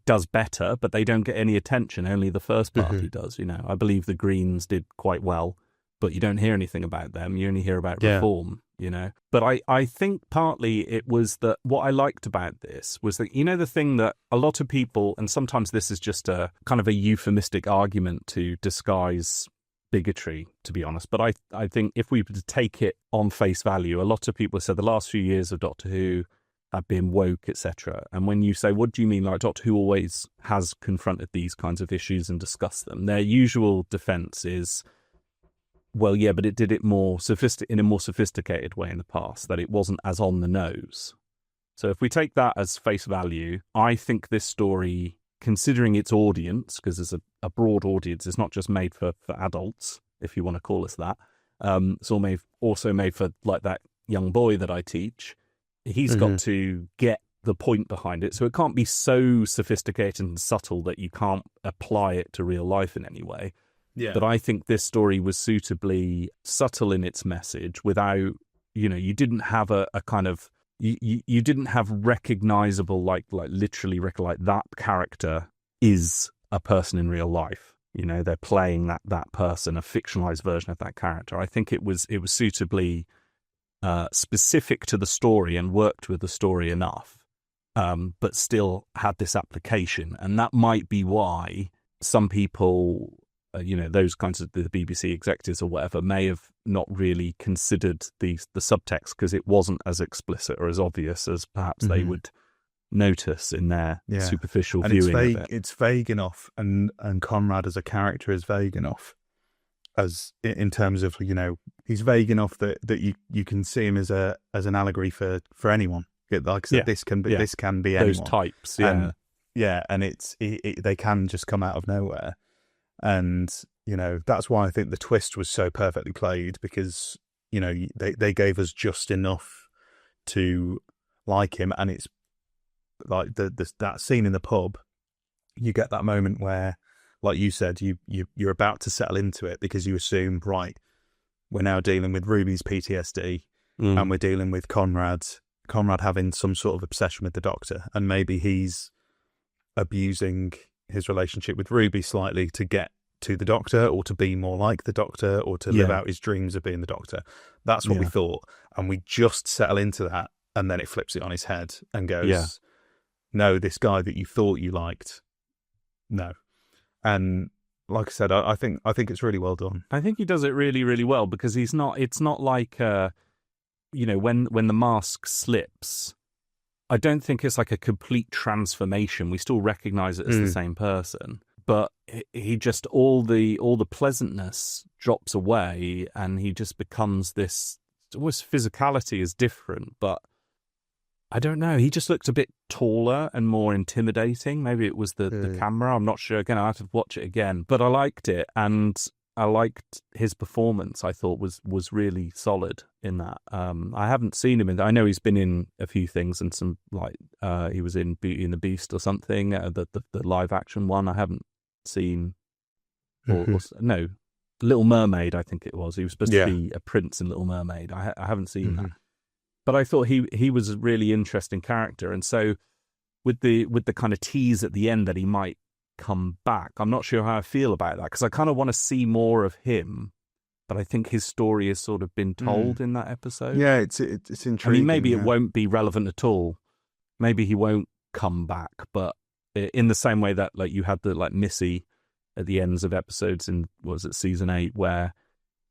does better, but they don't get any attention. Only the first party does. You know, I believe the Greens did quite well, but you don't hear anything about them. You only hear about reform. You know, but I think partly it was that what I liked about this was that, you know, the thing that a lot of people, and sometimes this is just a kind of a euphemistic argument to disguise bigotry, to be honest, but I think if we were to take it on face value, a lot of people said the last few years of Doctor Who have been woke, etc. And when you say, what do you mean? Like, Doctor Who always has confronted these kinds of issues and discussed them. Their usual defence is, well, yeah, but it did it in a more sophisticated way in the past, that it wasn't as on the nose. So if we take that as face value, I think this story, considering its audience, because there's a broad audience, it's not just made for adults, if you want to call us that. It's also made for like that young boy that I teach. He's got to get the point behind it, so it can't be so sophisticated and subtle that you can't apply it to real life in any way. Yeah. But I think this story was suitably subtle in its message without, you didn't have a kind of, you didn't have recognizable, like literally like that character is a person in real life. They're playing that person, a fictionalized version of that character. I think it was suitably specific to the story and worked with the story enough. But still had this application, and that might be why some people, those kinds of the BBC executives or whatever, may have not really considered the subtext because it wasn't as explicit or as obvious as perhaps they would notice in their superficial and viewing it's vague, of it. It's vague enough, and Conrad as a character is vague enough, as in terms of he's vague enough that you can see him as an allegory for anyone. Like I said, this can be anyone. Those types, and it's they can just come out of nowhere, and that's why I think the twist was so perfectly played, because they gave us just enough to like him, and it's like that scene in the pub. You get that moment where, like you said, you're about to settle into it because you assume, right, we're now dealing with Ruby's PTSD, and we're dealing with Conrad having some sort of obsession with the Doctor, and maybe he's abusing his relationship with Ruby slightly to get to the Doctor, or to be more like the Doctor, or to live out his dreams of being the Doctor. That's what we thought, and we just settle into that, and then it flips it on his head and goes, no, this guy that you thought you liked, no. And like I said, I think it's really well done. I think he does it really, really well, because it's not like when the mask slips, I don't think it's like a complete transformation. We still recognize it as the same person, but he just all the pleasantness drops away, and he just becomes this. Almost physicality is different, but I don't know. He just looked a bit taller and more intimidating. Maybe it was the camera. I'm not sure. Again, I have to watch it again, but I liked it, and I liked his performance. I thought was really solid in that. I haven't seen him I know he's been in a few things, and some he was in Beauty and the Beast or something, the live action one. I haven't seen, or no, Little Mermaid. I think it was. He was supposed to be a prince in Little Mermaid. I haven't seen that, but I thought he was a really interesting character, and so with the kind of tease at the end that he might come back, I'm not sure how I feel about that, because I kind of want to see more of him, but I think his story has sort of been told in that episode. Yeah, it's intriguing. I mean, maybe it won't be relevant at all. Maybe he won't come back, but in the same way that like you had the Missy at the ends of episodes in, what was it, season 8, where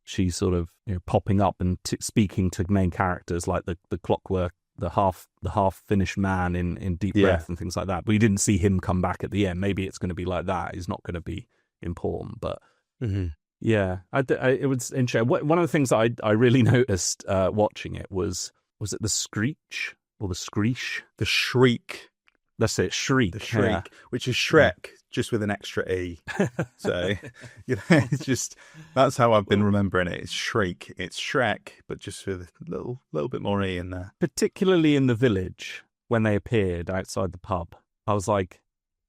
she's sort of popping up and speaking to main characters like the Clockwork, the half finished man in Deep Breath and things like that. But we didn't see him come back at the end. Maybe it's going to be like that. He's not going to be important, but it was interesting. One of the things that I really noticed watching it was it the screech or the screech? The shriek. That's it, shriek. The shriek, which is Shrek, just with an extra E. So, it's just, that's how I've been remembering it. It's shriek. It's Shrek, but just with a little bit more E in there. Particularly in the village, when they appeared outside the pub, I was like,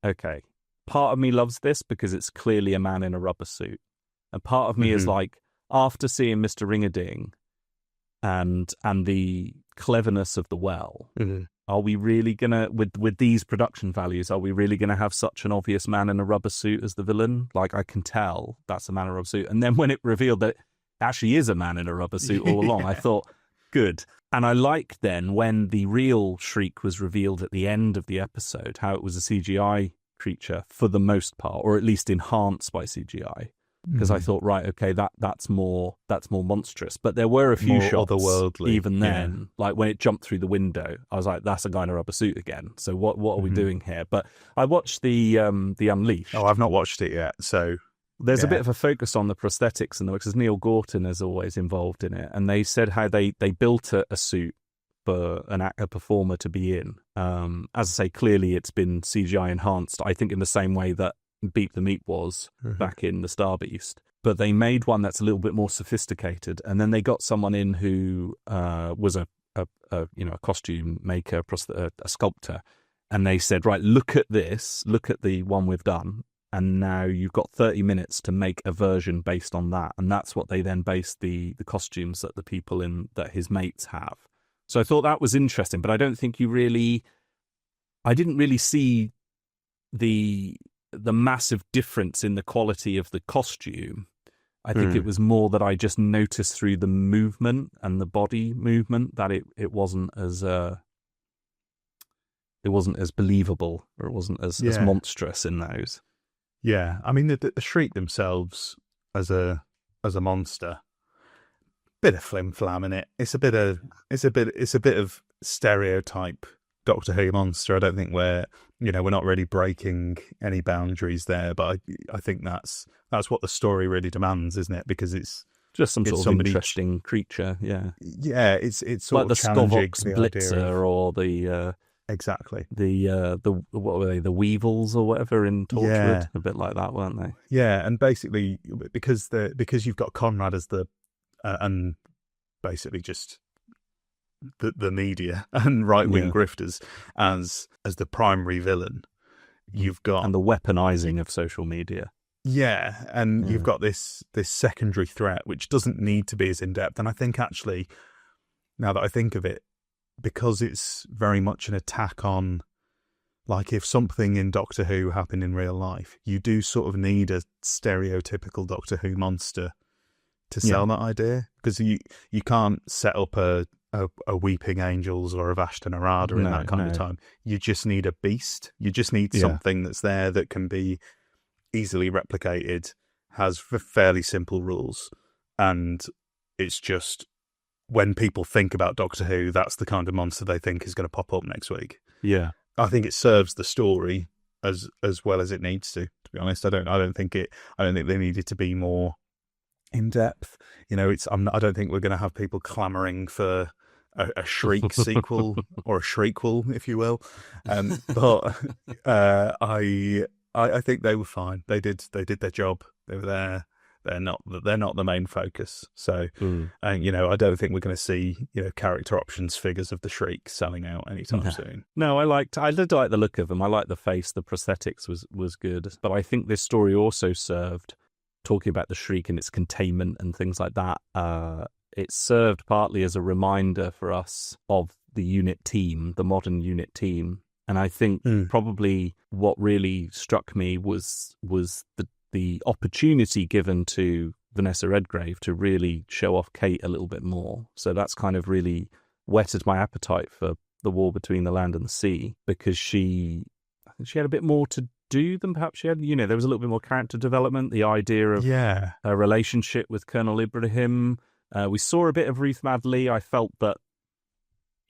okay, part of me loves this because it's clearly a man in a rubber suit. And part of me is like, after seeing Mr. Ring-a-Ding and the cleverness of the well, are we really gonna, with these production values, are we really gonna have such an obvious man in a rubber suit as the villain? Like, I can tell that's a man in a rubber suit. And then when it revealed that it actually is a man in a rubber suit all along, I thought, good. And I liked then when the real Shriek was revealed at the end of the episode, how it was a CGI creature for the most part, or at least enhanced by CGI. Because I thought, right, okay, that's more monstrous. But there were a few more shots, otherworldly, even then, like when it jumped through the window, I was like, that's a guy in a rubber suit again. So what are we doing here? But I watched the Unleashed. Oh, I've not watched it yet. So there's a bit of a focus on the prosthetics and because Neil Gorton is always involved in it, and they said how they built a suit for a performer to be in. As I say, clearly it's been CGI enhanced. I think in the same way that Beat the Meat was back in the Star Beast. but they made one that's a little bit more sophisticated. And then they got someone in who was a costume maker, a sculptor. And they said, right, look at this, look at the one we've done. And now you've got 30 minutes to make a version based on that. And that's what they then based the costumes that the people that his mates have. So I thought that was interesting, but I don't think I didn't really see the massive difference in the quality of the costume. I think it was more that I just noticed through the movement and the body movement that it wasn't as believable, or it wasn't as monstrous in those. Yeah, I mean the Shriek themselves as a monster, bit of flim flam in it. It's a bit of stereotype Doctor Who monster. I don't think we're not really breaking any boundaries there, but I think that's what the story really demands, isn't it? Because it's just some sort of interesting creature. Yeah, it's sort like of the challenging Skovox the Blitzer idea of, or the exactly the what were they, the Weevils or whatever in Torchwood, a bit like that, weren't they? Yeah, and basically because you've got Conrad as the and basically just the media and right-wing grifters as the primary villain, you've got, and the weaponizing of social media. Yeah, and you've got this secondary threat which doesn't need to be as in-depth. And I think actually, now that I think of it, because it's very much an attack on, like, if something in Doctor Who happened in real life, you do sort of need a stereotypical Doctor Who monster to sell that idea, because you can't set up a Weeping Angels or a Vashta Narada in that kind of time. You just need a beast. You just need something that's there that can be easily replicated, has fairly simple rules, and it's just, when people think about Doctor Who, that's the kind of monster they think is going to pop up next week. Yeah, I think it serves the story as well as it needs to be honest. I don't think they needed to be more in depth. I don't think we're going to have people clamoring for a Shriek sequel or a Shriekwell, if you will. But I think they were fine. They did their job. They were there. They're not the main focus. So, I don't think we're going to see character options figures of the Shriek selling out anytime soon. No, I did like the look of them. I liked the face. The prosthetics was good. But I think this story also served, talking about the Shriek and its containment and things like that. It served partly as a reminder for us of the unit team, the modern unit team. And I think probably what really struck me was the opportunity given to Vanessa Redgrave to really show off Kate a little bit more. So that's kind of really whetted my appetite for the War Between the Land and the Sea, because I think she had a bit more to do than perhaps she had. There was a little bit more character development, the idea of her relationship with Colonel Ibrahim. We saw a bit of Ruth Madley. I felt that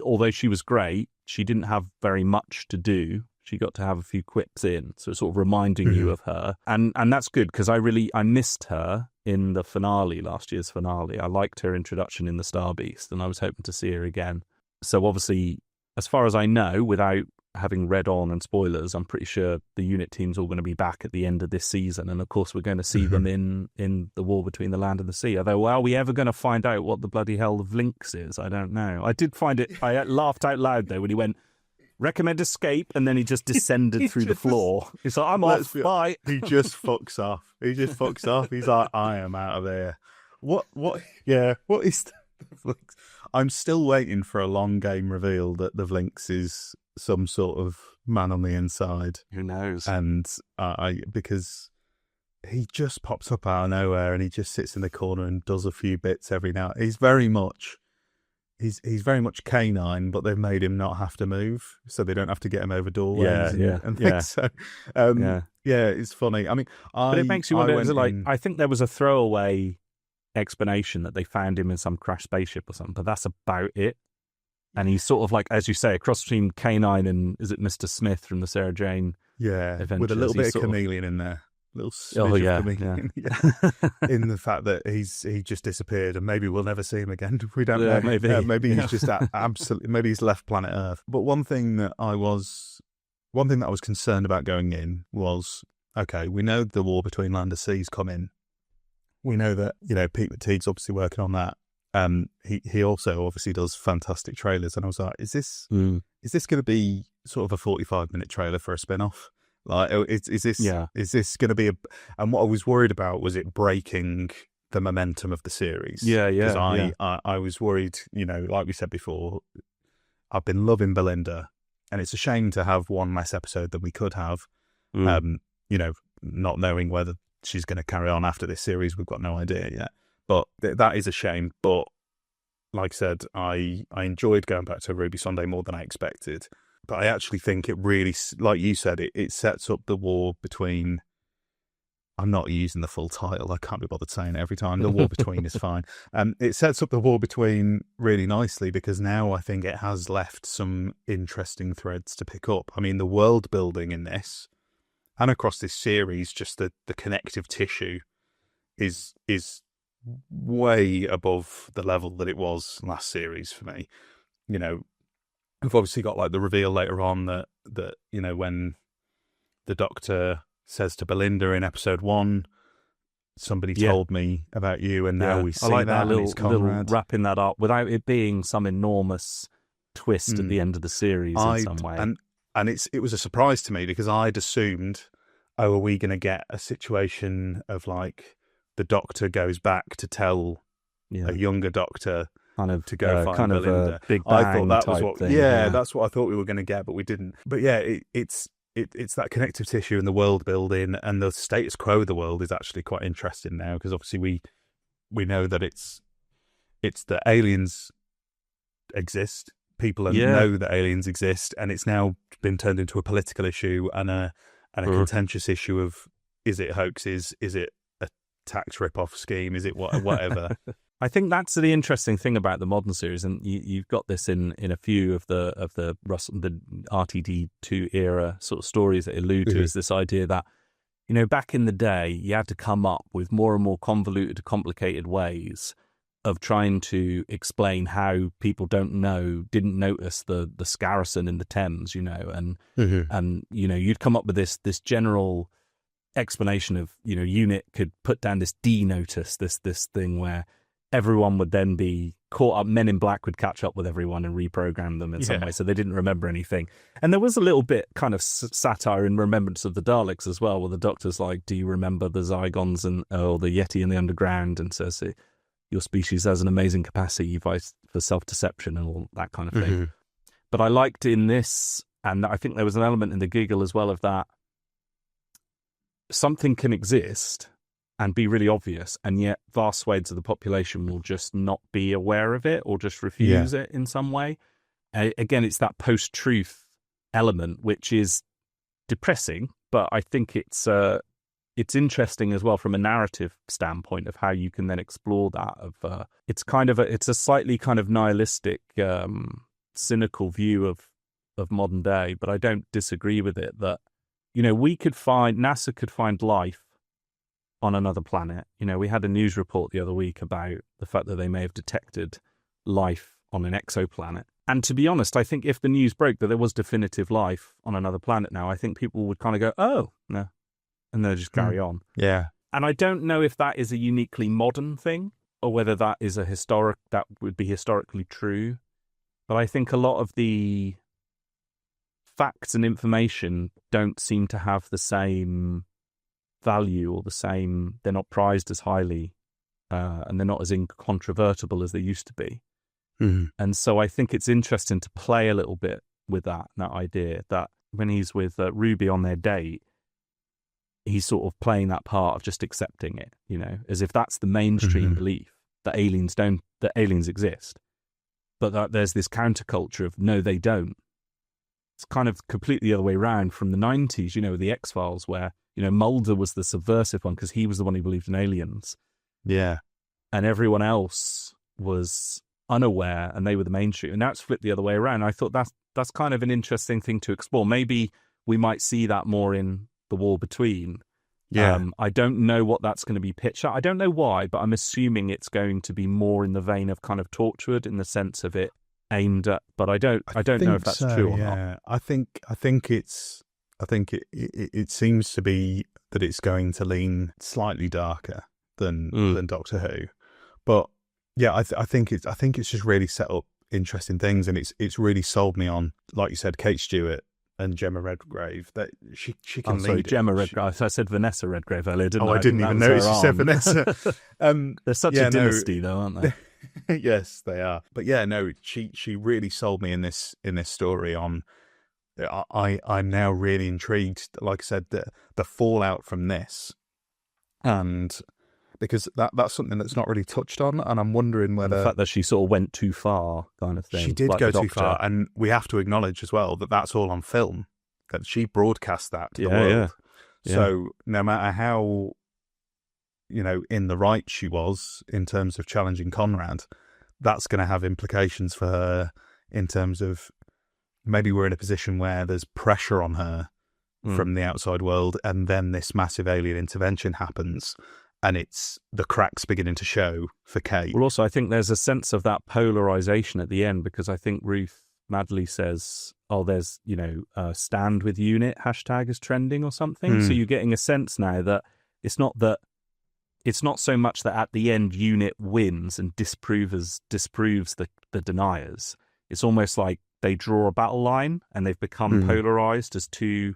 although she was great, she didn't have very much to do. She got to have a few quips in, so sort of reminding you of her. And that's good, because I missed her in the finale, last year's finale. I liked her introduction in the Star Beast, and I was hoping to see her again. So obviously, as far as I know, without having read on and spoilers, I'm pretty sure the unit team's all going to be back at the end of this season. And of course, we're going to see them in the War Between the Land and the Sea. Although, are we ever going to find out what the bloody hell the Vlinx is? I don't know. I did find it, I laughed out loud though when he went, recommend escape, and then he just descended through the floor. He's like, I'm off, bye. He just fucks off. He's like, I am out of there. What is the Vlinx? I'm still waiting for a long game reveal that the Vlinx is some sort of man on the inside. Who knows? And because he just pops up out of nowhere and he just sits in the corner and does a few bits every now. He's very much canine, but they've made him not have to move, so they don't have to get him over doorways and things. So, it's funny. I mean, but it makes you wonder. I think there was a throwaway explanation that they found him in some crashed spaceship or something, but that's about it. And he's sort of like, as you say, a cross between K9 and, is it Mr. Smith from the Sarah Jane? Yeah, Adventures? With a little bit of chameleon in there. Little smidge of chameleon. In the fact that he just disappeared, and maybe we'll never see him again. We don't know. Maybe he's just absolutely. Maybe he's left planet Earth. But one thing that I was concerned about going in was, okay, we know the War Between Land and Sea's come in. we know that, Pete McTeague's obviously working on that. He also obviously does fantastic trailers, and I was like, is this going to be sort of a 45-minute trailer for a spin-off? Like, is this going to be and what I was worried about was it breaking the momentum of the series. Because I was worried, like we said before, I've been loving Belinda, and it's a shame to have one less episode than we could have. Not knowing whether she's going to carry on after this series, we've got no idea yet. But that is a shame. But like I said, I enjoyed going back to Ruby Sunday more than I expected. But I actually think it really, like you said, it sets up the war between... I'm not using the full title. I can't be bothered saying it every time. The war between is fine. It sets up the war between really nicely, because now I think it has left some interesting threads to pick up. I mean, the world building in this and across this series, just the connective tissue is way above the level that it was last series for me. We've obviously got like the reveal later on that when the Doctor says to Belinda in episode 1, somebody told me about you, and now we see that little wrapping that up without it being some enormous twist at the end of the series in some way. And it was a surprise to me, because I'd assumed, are we going to get a situation of like the Doctor goes back to tell a younger Doctor to go find kind Belinda. Of a Big Bang I thought that was what thing, that's what I thought we were going to get, but we didn't. But it's that connective tissue and the world building, and the status quo of the world is actually quite interesting now, because obviously we know that it's that aliens exist. People know that aliens exist, and it's now been turned into a political issue and a contentious issue of, is it hoaxes? Is it a tax rip-off scheme? Is it whatever? I think that's the interesting thing about the modern series, and you've got this in a few of the RTD2 era sort of stories that allude to, is this idea that, back in the day, you had to come up with more and more convoluted, complicated ways of trying to explain how people didn't notice the Scarrison in the Thames, and you'd come up with this general explanation of, UNIT could put down this D notice, this thing where everyone would then be caught up. Men in Black would catch up with everyone and reprogram them in some way, so they didn't remember anything. And there was a little bit kind of satire in Remembrance of the Daleks as well, where the Doctor's like, do you remember the Zygons or the Yeti in the underground? And says, your species has an amazing capacity for self-deception and all that kind of thing. But I liked in this, and I think there was an element in the giggle as well of that, something can exist and be really obvious, and yet vast swathes of the population will just not be aware of it or just refuse it in some way. Again, it's that post-truth element, which is depressing, but I think it's interesting as well from a narrative standpoint of how you can then explore that. It's a slightly kind of nihilistic, cynical view of modern day, but I don't disagree with it that, NASA could find life on another planet. We had a news report the other week about the fact that they may have detected life on an exoplanet. And to be honest, I think if the news broke that there was definitive life on another planet now, I think people would kind of go, oh, no, and they'll just carry on. Yeah. And I don't know if that is a uniquely modern thing or whether that is that would be historically true. But I think a lot of the facts and information don't seem to have the same value or they're not prized as highly, and they're not as incontrovertible as they used to be. And so I think it's interesting to play a little bit with that idea that when he's with Ruby on their date, he's sort of playing that part of just accepting it, as if that's the mainstream belief that aliens exist, but that there's this counterculture of no, they don't. It's kind of completely the other way around from the 90s, the X-Files, where Mulder was the subversive one because he was the one who believed in aliens. Yeah. And everyone else was unaware and they were the mainstream. And now it's flipped the other way around. I thought that's kind of an interesting thing to explore. Maybe we might see that more in The War Between. Yeah. I don't know what that's going to be pitched at. I don't know why, but I'm assuming it's going to be more in the vein of kind of Torchwood in the sense of it aimed at, but I don't know if that's true or not. I think it seems to be that it's going to lean slightly darker than Doctor Who. But yeah, I think it's just really set up interesting things, and it's really sold me on, like you said, Kate Stewart and Gemma Redgrave, that she can lead. Sorry, it. Gemma Redgrave. I said Vanessa Redgrave earlier, didn't I? I didn't even notice you said Vanessa. They're such a dynasty, though, aren't they? Yes, they are. But yeah, no, she really sold me in this story. On I'm now really intrigued. Like I said, the fallout from this, and because that's something that's not really touched on, and I'm wondering whether the fact that she sort of went too far, kind of thing. She did go too far, and we have to acknowledge as well that that's all on film. That she broadcast that to the world. Yeah. So no matter how, in the right she was in terms of challenging Conrad, that's going to have implications for her in terms of maybe we're in a position where there's pressure on her from the outside world, and then this massive alien intervention happens, and it's the cracks beginning to show for Kate. Well, also, I think there's a sense of that polarization at the end, because I think Ruth Madley says, there's, stand with unit hashtag is trending or something. So you're getting a sense now that it's not so much that at the end unit wins and disproves the deniers. It's almost like they draw a battle line and they've become polarized as two,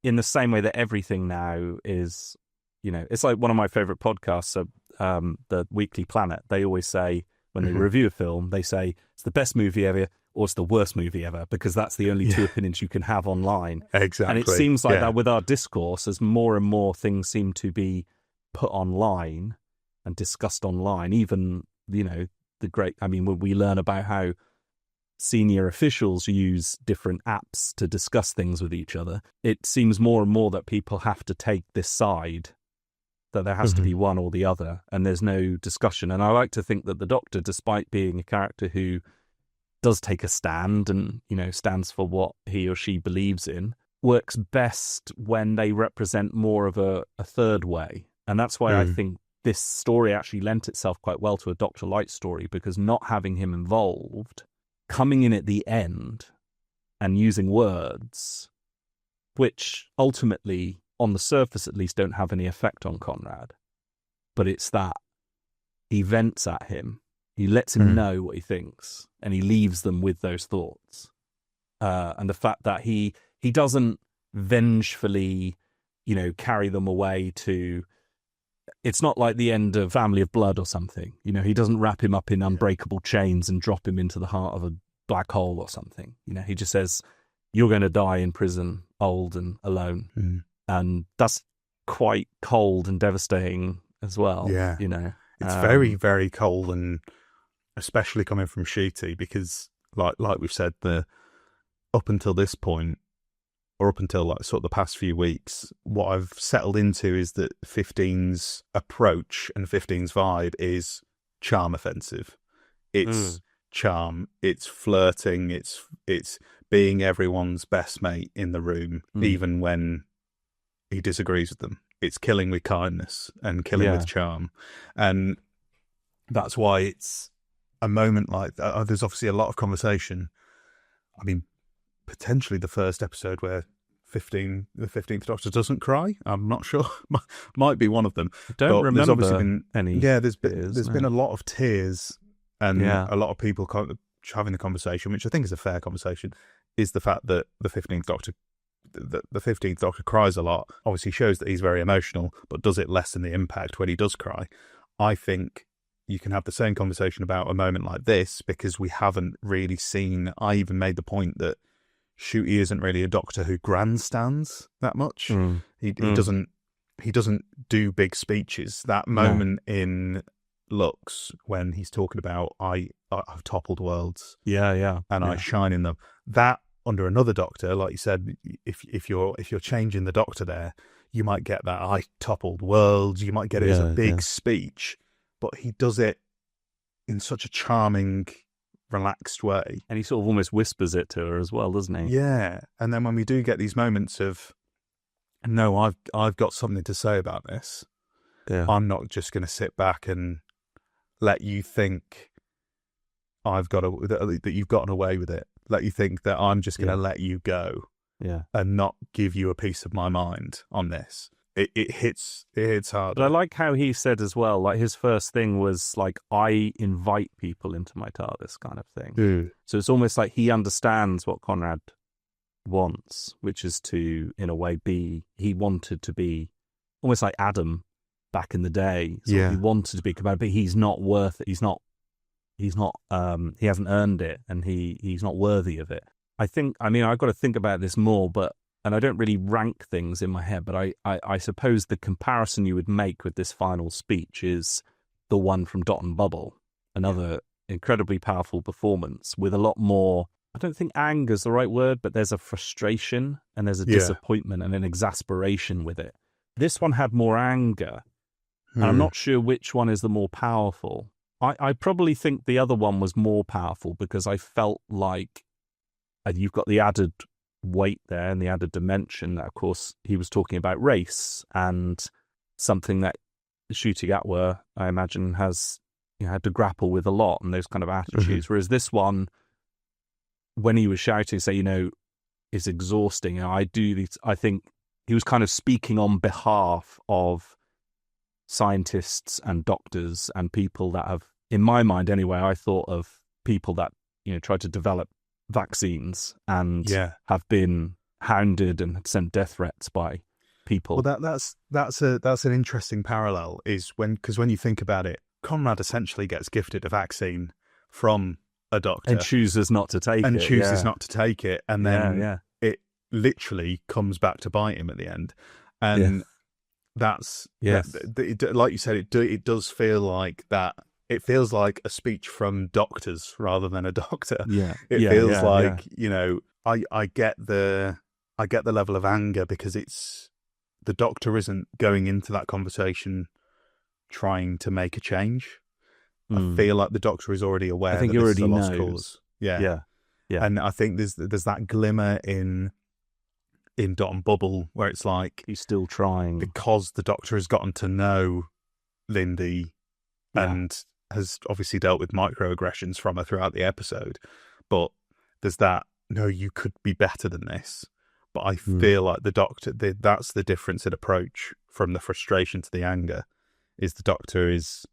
in the same way that everything now is, it's like one of my favorite podcasts, the Weekly Planet. They always say, when they review a film, they say it's the best movie ever or it's the worst movie ever, because that's the only two opinions you can have online. Exactly. And it seems like that with our discourse, as more and more things seem to be put online and discussed online, even, when we learn about how senior officials use different apps to discuss things with each other, it seems more and more that people have to take this side, that there has to be one or the other, and there's no discussion. And I like to think that the Doctor, despite being a character who does take a stand and, stands for what he or she believes in, works best when they represent more of a third way. And that's why I think this story actually lent itself quite well to a Dr. Light story, because not having him involved, coming in at the end and using words, which ultimately, on the surface at least, don't have any effect on Conrad, but it's that he vents at him, he lets him know what he thinks, and he leaves them with those thoughts. And the fact that he doesn't vengefully, carry them away to... It's not like the end of Family of Blood or something. He doesn't wrap him up in unbreakable chains and drop him into the heart of a black hole or something. He just says, you're going to die in prison, old and alone. And that's quite cold and devastating as well. Yeah. It's very, very cold, and especially coming from Ncuti, because like we've said, up until this point, or up until sort of the past few weeks, what I've settled into is that 15's approach and 15's vibe is charm offensive. It's charm, it's flirting, it's being everyone's best mate in the room, even when he disagrees with them. It's killing with kindness and killing with charm. And that's why it's a moment like that. There's obviously a lot of conversation. I mean, potentially the first episode where the 15th Doctor doesn't cry. I'm not sure. Might be one of them. I don't remember there's obviously been any. Yeah, there's been a lot of tears, and a lot of people having the conversation, which I think is a fair conversation, is the fact that the 15th Doctor cries a lot. Obviously shows that he's very emotional, but does it lessen the impact when he does cry? I think you can have the same conversation about a moment like this, because we haven't really seen... I even made the point that Ncuti isn't really a Doctor who grandstands that much. He doesn't do big speeches. That moment in Lux when he's talking about I've toppled worlds, and I shine in them. That under another Doctor, like you said, if you're changing the Doctor there, you might get that I toppled worlds. You might get it as a big speech, but he does it in such a charming, relaxed way, and he sort of almost whispers it to her as well, doesn't he? Yeah. And then when we do get these moments of, no, I've got something to say about this. I'm not just going to sit back and let you think that you've gotten away with it. Let you think that I'm just going to let you go, and not give you a piece of my mind on this. it hits hard. But I like how he said as well, like his first thing was like, I invite people into my TARDIS kind of thing. So it's almost like he understands what Conrad wants, which is to, in a way, he wanted to be almost like Adam back in the day. So he wanted to be compatible, but he's not worth it. He hasn't earned it, and he's not worthy of it. I've got to think about this more, and I don't really rank things in my head, but I suppose the comparison you would make with this final speech is the one from Dot and Bubble, another incredibly powerful performance with a lot more, I don't think anger is the right word, but there's a frustration and there's a disappointment and an exasperation with it. This one had more anger, and I'm not sure which one is the more powerful. I probably think the other one was more powerful because I felt like you've got the added weight there and the added dimension that, of course, he was talking about race and something that Ncuti Gatwa, I imagine, has had to grapple with a lot, and those kind of attitudes. Whereas this one, when he was shouting, say, is exhausting. I think he was kind of speaking on behalf of scientists and doctors and people that have, in my mind anyway, I thought of people that tried to develop vaccines and have been hounded and sent death threats by people. Well, that's an interesting parallel, is because when you think about it, Conrad essentially gets gifted a vaccine from a doctor and chooses not to take it, and then it literally comes back to bite him at the end. And that's like you said, it does feel like that. It feels like a speech from doctors rather than a doctor. It feels like I get the level of anger because it's the doctor isn't going into that conversation trying to make a change. I feel like the doctor is already aware. I think that he this already is a lost knows. cause. Yeah. And I think there's that glimmer in Dot and Bubble where it's like he's still trying because the doctor has gotten to know Lindy and has obviously dealt with microaggressions from her throughout the episode. But there's that, no, you could be better than this. But I feel like the doctor, that's the difference in approach from the frustration to the anger, is the doctor is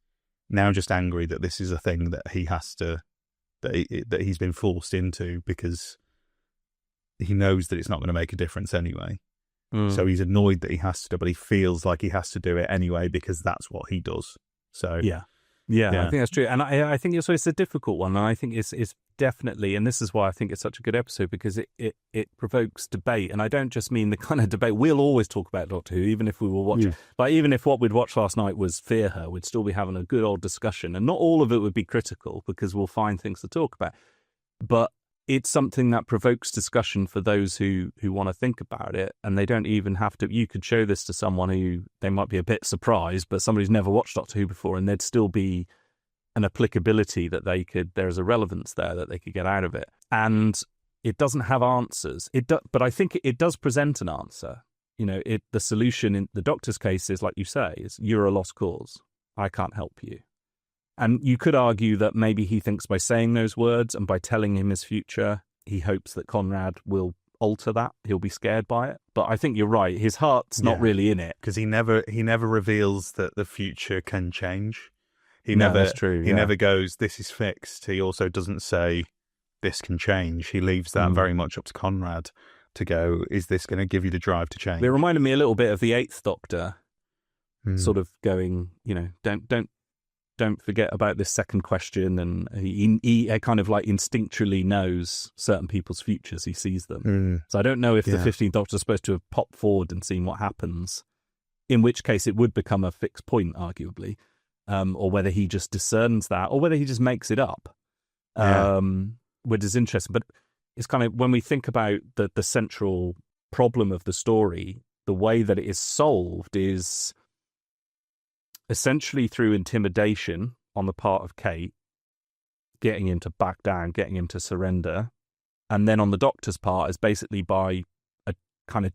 now just angry that this is a thing that he has to, that he's been forced into because he knows that it's not going to make a difference anyway. So he's annoyed that he has to, but he feels like he has to do it anyway because that's what he does. So I think that's true. And I think it's a difficult one. And I think it's definitely, and this is why I think it's such a good episode, because it provokes debate. And I don't just mean the kind of debate. We'll always talk about Doctor Who, even if we were watching. Like, even if what we'd watched last night was Fear Her, we'd still be having a good old discussion. And not all of it would be critical, because we'll find things to talk about. But it's something that provokes discussion for those who want to think about it, and they don't even have to. You could show this to someone who they might be a bit surprised, but somebody who's never watched Doctor Who before, and there'd still be an applicability that there's a relevance there that they could get out of it. And it doesn't have answers. But I think it does present an answer. The solution in the Doctor's case is, like you say, is you're a lost cause. I can't help you. And you could argue that maybe he thinks by saying those words and by telling him his future, he hopes that Conrad will alter that. He'll be scared by it. But I think you're right. His heart's not really in it. Because he never reveals that the future can change. That's true. He never goes, this is fixed. He also doesn't say, this can change. He leaves that very much up to Conrad to go, is this going to give you the drive to change? It reminded me a little bit of the Eighth Doctor, sort of going, don't forget about this second question. And he kind of like instinctually knows certain people's futures. He sees them. So I don't know if the 15th Doctor is supposed to have popped forward and seen what happens, in which case it would become a fixed point, arguably, or whether he just discerns that, or whether he just makes it up, which is interesting. But it's kind of, when we think about the central problem of the story, the way that it is solved is essentially through intimidation on the part of Kate, getting him to back down, getting him to surrender. And then on the Doctor's part is basically by a kind of,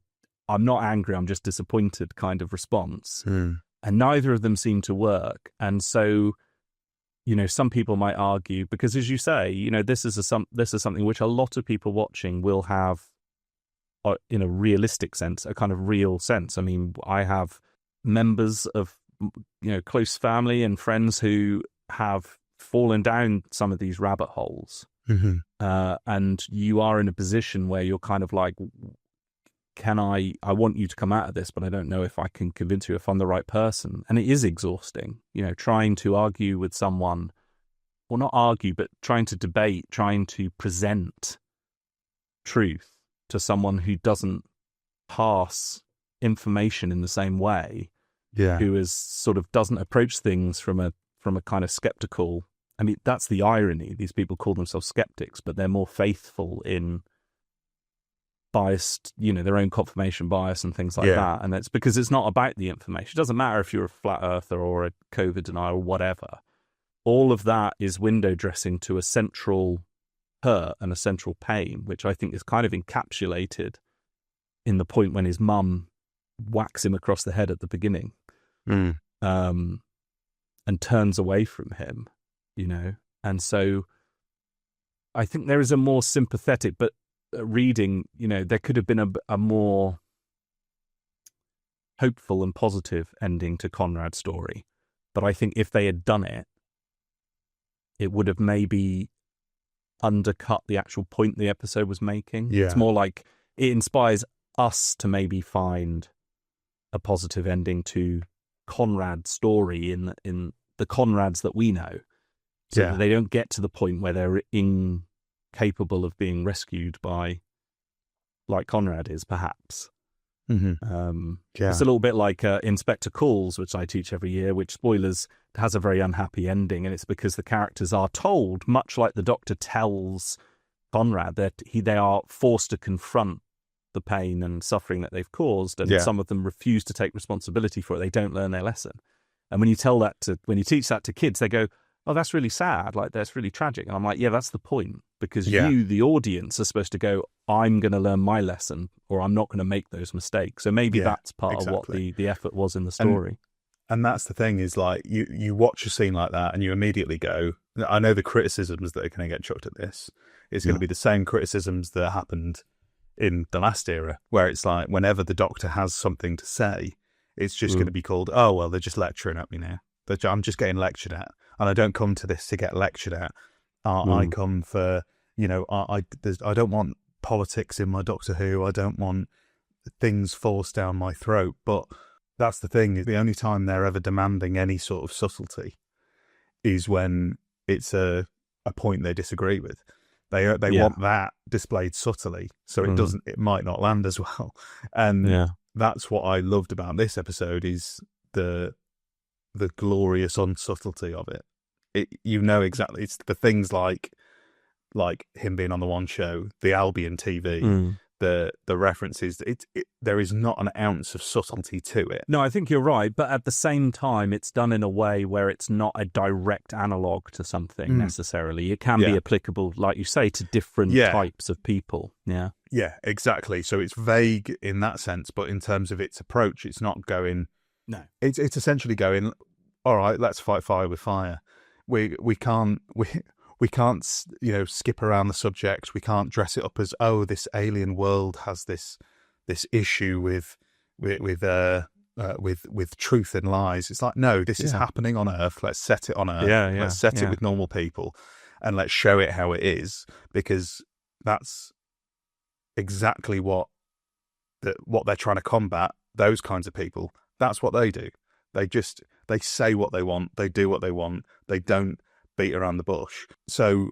I'm not angry, I'm just disappointed kind of response. And neither of them seem to work. And so, some people might argue, because as you say, this is something which a lot of people watching will have in a realistic sense, a kind of real sense. I mean, I have members of, close family and friends who have fallen down some of these rabbit holes. And you are in a position where you're kind of like, I want you to come out of this, but I don't know if I can convince you if I'm the right person. And it is exhausting, trying to argue with someone, well, not argue, but trying to debate, trying to present truth to someone who doesn't pass information in the same way, who is sort of doesn't approach things from a kind of skeptical. I mean, that's the irony. These people call themselves skeptics, but they're more faithful in biased, their own confirmation bias and things like that. And that's because it's not about the information. It doesn't matter if you're a flat earther or a COVID denier or whatever. All of that is window dressing to a central hurt and a central pain, which I think is kind of encapsulated in the point when his mum whacks him across the head at the beginning, and turns away from him. And so I think there is a more sympathetic, but reading, there could have been a more hopeful and positive ending to Conrad's story. But I think if they had done it, it would have maybe undercut the actual point the episode was making. It's more like it inspires us to maybe find a positive ending to Conrad's story in the Conrads that we know. So that they don't get to the point where they're incapable of being rescued by, like Conrad is, perhaps. It's a little bit like Inspector Calls, which I teach every year, which, spoilers, has a very unhappy ending, and it's because the characters are told, much like the Doctor tells Conrad, that they are forced to confront the pain and suffering that they've caused, and some of them refuse to take responsibility for it. They don't learn their lesson. And when you teach that to kids, they go, oh, that's really sad, like that's really tragic. And I'm like, yeah, that's the point, because you, the audience, are supposed to go, I'm going to learn my lesson, or I'm not going to make those mistakes. So maybe that's part of what the effort was in the story. And that's the thing, is like you watch a scene like that and you immediately go, I know the criticisms that are going to get chucked at this is going to be the same criticisms that happened in the last era, where it's like whenever the Doctor has something to say, it's just going to be called, oh, well, they're just lecturing at me now. I'm just getting lectured at. And I don't come to this to get lectured at. I come for, I don't want politics in my Doctor Who. I don't want things forced down my throat. But that's the thing. The only time they're ever demanding any sort of subtlety is when it's a point they disagree with. They want that displayed subtly, so it might not land as well. And that's what I loved about this episode, is the glorious unsubtlety of it. Exactly. It's the things like him being on the one show, the Albion TV, the references. There is not an ounce of subtlety to it. No, I think you're right, but at the same time, it's done in a way where it's not a direct analog to something necessarily. It can be applicable, like you say, to different types of people. Yeah, exactly. So it's vague in that sense, but in terms of its approach, it's not going. No, it's essentially going, all right, let's fight fire with fire. We can't skip around the subject. We can't dress it up as, oh, this alien world has this issue with truth and lies. It's like, no, this is happening on Earth. Let's set it on Earth. Let's set it with normal people, and let's show it how it is, because that's exactly what they're trying to combat. Those kinds of people. That's what they do. They say what they want. They do what they want. They don't beat around the bush. So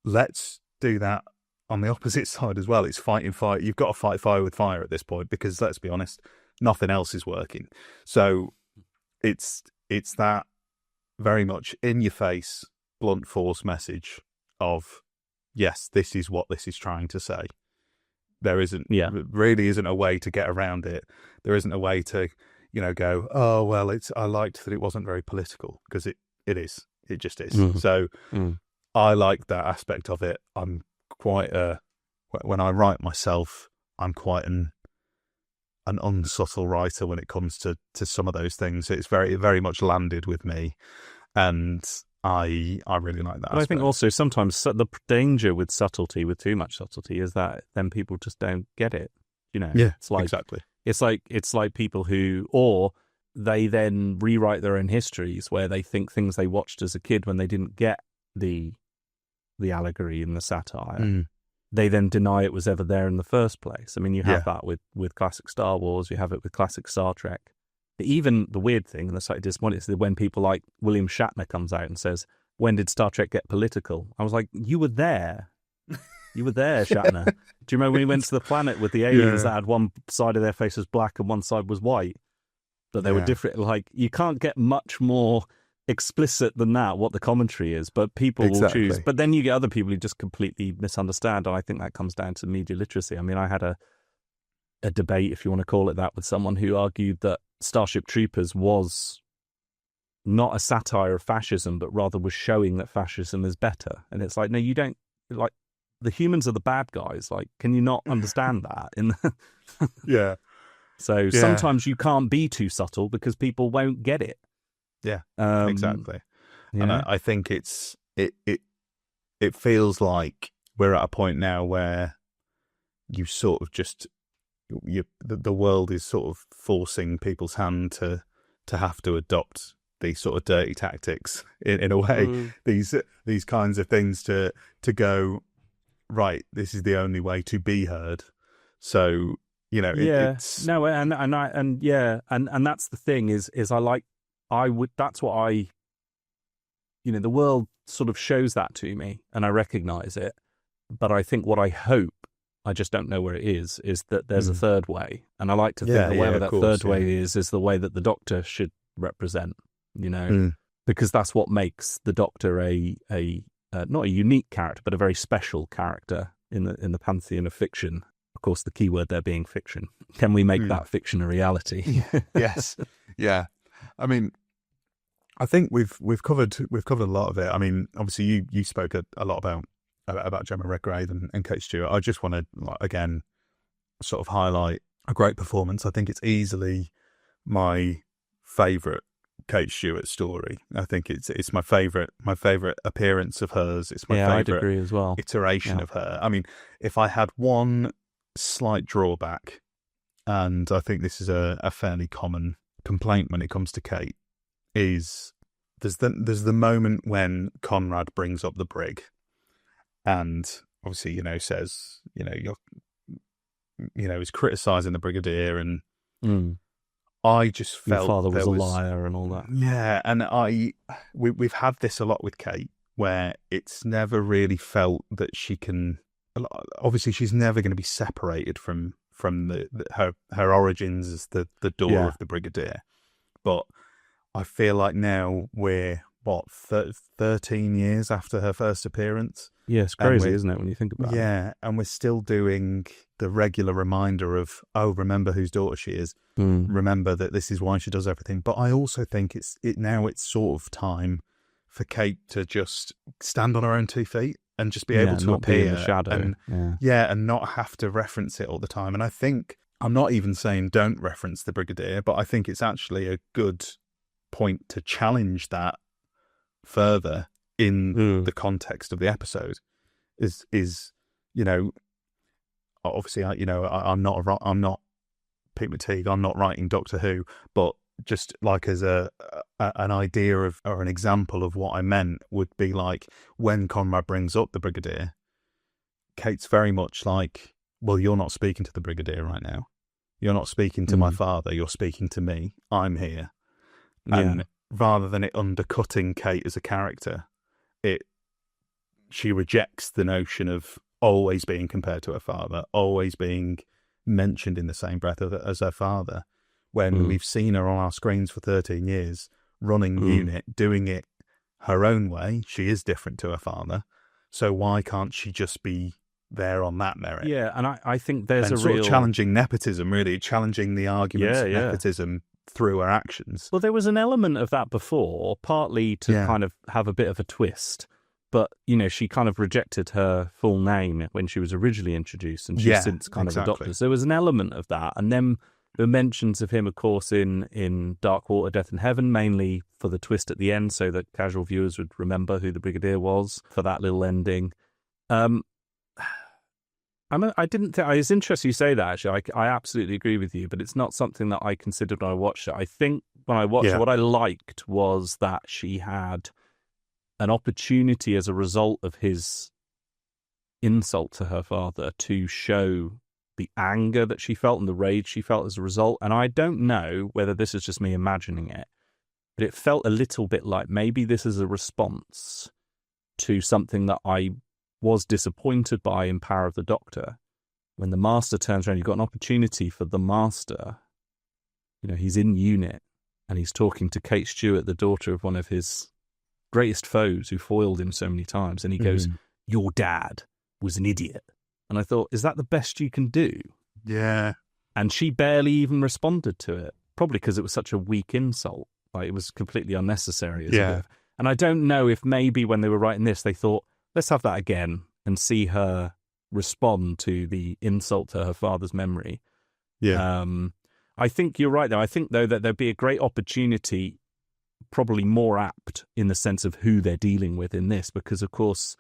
let's do that on the opposite side as well. It's fighting fire. You've got to fight fire with fire at this point, because let's be honest, nothing else is working. So it's that very much in your face, blunt force message of, yes, this is what this is trying to say. There really isn't a way to get around it. There isn't a way to, go, oh, well, I liked that it wasn't very political, because it is. It just is. So I like that aspect of it. I'm quite when I write myself, I'm quite an unsubtle writer when it comes to some of those things. It's very, very much landed with me, and I really like that. But I think also sometimes the danger with subtlety, with too much subtlety, is that then people just don't get it. You know, Yeah, it's like exactly. it's like people who, or they then rewrite their own histories where they think things they watched as a kid when they didn't get the allegory and the satire, they then deny it was ever there in the first place. I mean, you have that with classic Star Wars, you have it with classic Star Trek. Even the weird thing, and the slightly disappointing, is when people like William Shatner comes out and says, "When did Star Trek get political?" I was like, you were there. You were there, Shatner. Do you remember when he went to the planet with the aliens that had one side of their face was black and one side was white? But they were different. Like, you can't get much more explicit than that, what the commentary is, but people will choose. But then you get other people who just completely misunderstand, and I think that comes down to media literacy. I mean, I had a debate, if you want to call it that, with someone who argued that Starship Troopers was not a satire of fascism, but rather was showing that fascism is better. And it's like, no, you don't, like, the humans are the bad guys. Like, can you not understand that? Yeah. So sometimes you can't be too subtle because people won't get it. Yeah, exactly. Yeah. And I think it feels like we're at a point now where you sort of just, the world is sort of forcing people's hand to have to adopt these sort of dirty tactics in a way, these kinds of things to go, right, this is the only way to be heard. So, you know, it's no, and that's the thing is that's what I, you know, the world sort of shows that to me and I recognize it, but I think what I hope, I just don't know where it is that there's a third way. And I like to think that whatever that third way is the way that the Doctor should represent, you know, because that's what makes the Doctor a not a unique character, but a very special character in the pantheon of fiction. Of course, the key word there being fiction. Can we make that fiction a reality? Yes. Yeah. I mean, I think we've covered a lot of it. I mean, obviously you spoke a lot about Gemma Redgrave and Kate Stewart. I just want to, again, sort of highlight a great performance. I think it's easily my favourite Kate Stewart story. I think it's my favourite appearance of hers. It's my favourite I'd agree as well. iteration of her. I mean, if I had one slight drawback, and I think this is a fairly common complaint when it comes to Kate, is there's the moment when Conrad brings up the brig, and obviously, you know, says, you know, he's criticising the Brigadier, and I just felt your father was a liar and all that. Yeah, and we've had this a lot with Kate, where it's never really felt that she can. Obviously, she's never going to be separated from her origins as the daughter of the Brigadier, but I feel like now we're 13 years after her first appearance. Yeah, it's crazy, isn't it, when you think about it? Yeah, and we're still doing the regular reminder of, remember whose daughter she is. Remember that this is why she does everything. But I also think it's sort of time for Kate to just stand on her own 2 feet and just be able to not appear be in the shadow. And, and not have to reference it all the time. And I think, I'm not even saying don't reference the Brigadier, but I think it's actually a good point to challenge that further in the context of the episode. Is you know, obviously I'm not Pete McTeague, I'm not writing Doctor Who, but just like as an idea of, or an example of what I meant, would be like when Conrad brings up the Brigadier, Kate's very much like, well, you're not speaking to the Brigadier right now. You're not speaking to my father. You're speaking to me. I'm here. And rather than it undercutting Kate as a character, she rejects the notion of always being compared to her father, always being mentioned in the same breath as her father, when we've seen her on our screens for 13 years, running unit, doing it her own way. She is different to her father. So why can't she just be there on that merit? Yeah, and I think there's and a sort real... of challenging nepotism, really, challenging the arguments of nepotism through her actions. Well, there was an element of that before, partly to kind of have a bit of a twist. But, you know, she kind of rejected her full name when she was originally introduced, and she's since kind of adopted. So there was an element of that. And then there were mentions of him, of course, in Dark Water, Death in Heaven, mainly for the twist at the end, so that casual viewers would remember who the Brigadier was for that little ending. I I didn't think. It's interesting you say that. Actually, I absolutely agree with you. But it's not something that I considered when I watched it. I think when I watched it, what I liked was that she had an opportunity as a result of his insult to her father to show the anger that she felt and the rage she felt as a result. And I don't know whether this is just me imagining it, but it felt a little bit like maybe this is a response to something that I was disappointed by in Power of the Doctor. When the Master turns around, you've got an opportunity for the Master. You know, he's in unit and he's talking to Kate Stewart, the daughter of one of his greatest foes who foiled him so many times. And he goes, your dad was an idiot. And I thought, is that the best you can do? Yeah. And she barely even responded to it, probably because it was such a weak insult. Like, it was completely unnecessary. And I don't know if maybe when they were writing this, they thought, let's have that again and see her respond to the insult to her father's memory. Yeah. I think you're right, though. I think, though, that there'd be a great opportunity, probably more apt in the sense of who they're dealing with in this, because, of course,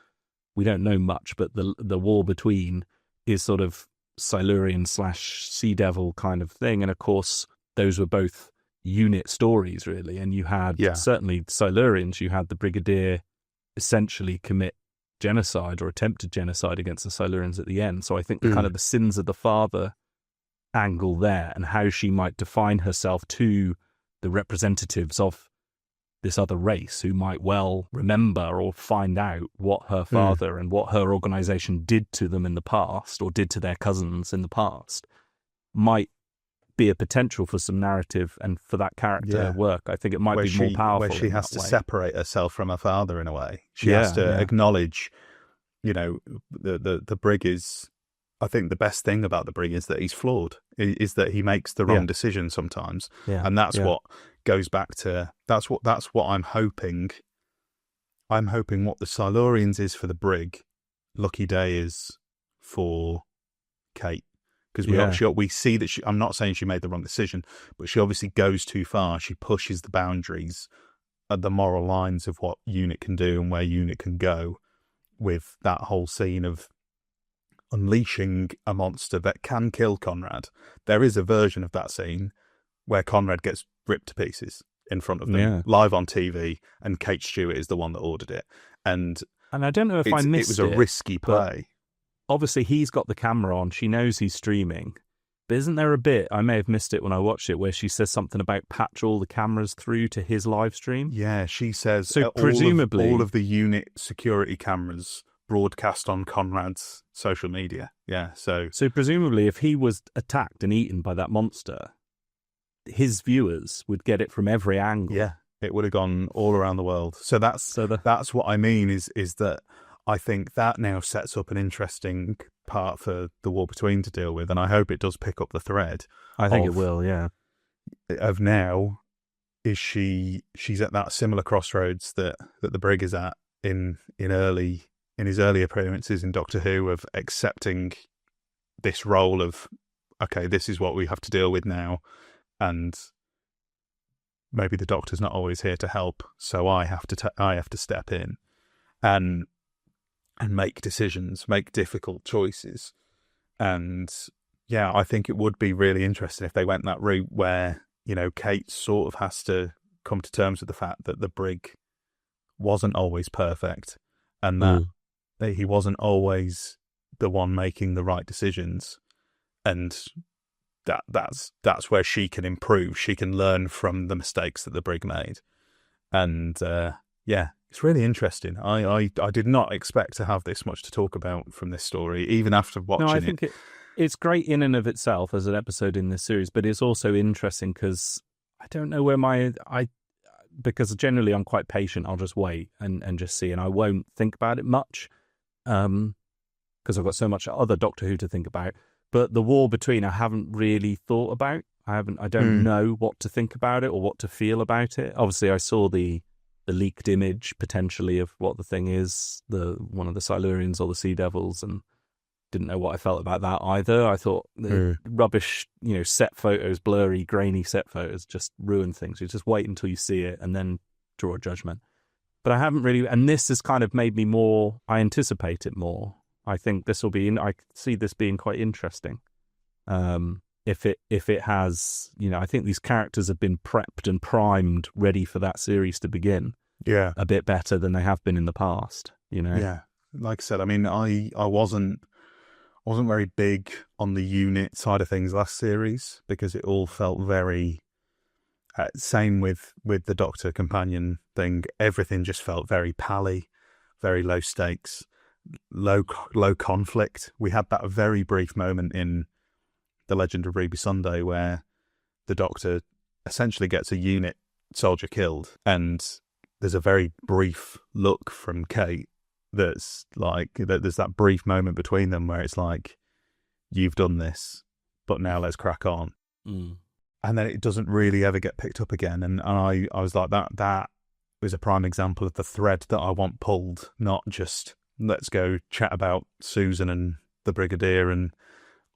we don't know much, but the war between is sort of Silurian / Sea Devil kind of thing. And, of course, those were both unit stories, really. And you had, certainly Silurians, you had the Brigadier essentially commit genocide or attempted genocide against the Silurians at the end. So I think the kind of the sins of the father angle there and how she might define herself to the representatives of this other race who might well remember or find out what her father and what her organization did to them in the past or did to their cousins in the past might be a potential for some narrative and for that character work. I think it might be more powerful. Where she has to separate herself from her father in a way. She has to acknowledge, you know, the Brig is, I think the best thing about the Brig is that he's flawed, is that he makes the wrong decision sometimes. And that's what goes back to, that's what I'm hoping. I'm hoping what the Silurians is for the Brig, Lucky Day is for Kate. Because we see that I'm not saying she made the wrong decision, but she obviously goes too far. She pushes the boundaries at the moral lines of what UNIT can do and where UNIT can go with that whole scene of unleashing a monster that can kill Conrad. There is a version of that scene where Conrad gets ripped to pieces in front of them, live on TV, and Kate Stewart is the one that ordered it. And I don't know if I missed it. It was a risky play. Obviously, he's got the camera on. She knows he's streaming. But isn't there a bit, I may have missed it when I watched it, where she says something about patch all the cameras through to his live stream? Yeah, she says so presumably all of the unit security cameras broadcast on Conrad's social media. Yeah, so presumably if he was attacked and eaten by that monster, his viewers would get it from every angle. Yeah, it would have gone all around the world. So that's what I mean is that I think that now sets up an interesting part for the War Between to deal with, and I hope it does pick up the thread. I think it will, yeah. Of now, she's at that similar crossroads that the Brig is at in his early appearances in Doctor Who, of accepting this role of, okay, this is what we have to deal with now, and maybe the Doctor's not always here to help, so I have to step in and make decisions, make difficult choices. And yeah, I think it would be really interesting if they went that route where, you know, Kate sort of has to come to terms with the fact that the Brig wasn't always perfect and that he wasn't always the one making the right decisions. And that's where she can improve. She can learn from the mistakes that the Brig made. And it's really interesting. I did not expect to have this much to talk about from this story, even after watching it. No, I think it's great in and of itself as an episode in this series, but it's also interesting because I don't know where because generally I'm quite patient. I'll just wait and just see, and I won't think about it much because I've got so much other Doctor Who to think about. But the War Between I haven't really thought about. I don't know what to think about it or what to feel about it. Obviously, I saw the leaked image potentially of what the thing is, one of the Silurians or the Sea Devils, and didn't know what I felt about that either. I thought the rubbish, set photos, blurry, grainy set photos just ruin things. You just wait until you see it and then draw a judgment. But I haven't really, and this has kind of made me more, I anticipate it more. I think this will be. I see this being quite interesting. If it has, I think these characters have been prepped and primed, ready for that series to begin. Yeah, a bit better than they have been in the past. Yeah, like I said, I mean, I wasn't very big on the unit side of things last series because it all felt very. Same with the Doctor companion thing. Everything just felt very pally, very low stakes, low conflict. We had that very brief moment in The Legend of Ruby Sunday where the Doctor essentially gets a unit soldier killed, and there's a very brief look from Kate that's like, there's that brief moment between them where it's like, you've done this, but now let's crack on. And then it doesn't really ever get picked up again. And I was like, that was a prime example of the thread that I want pulled, not just let's go chat about Susan and the Brigadier and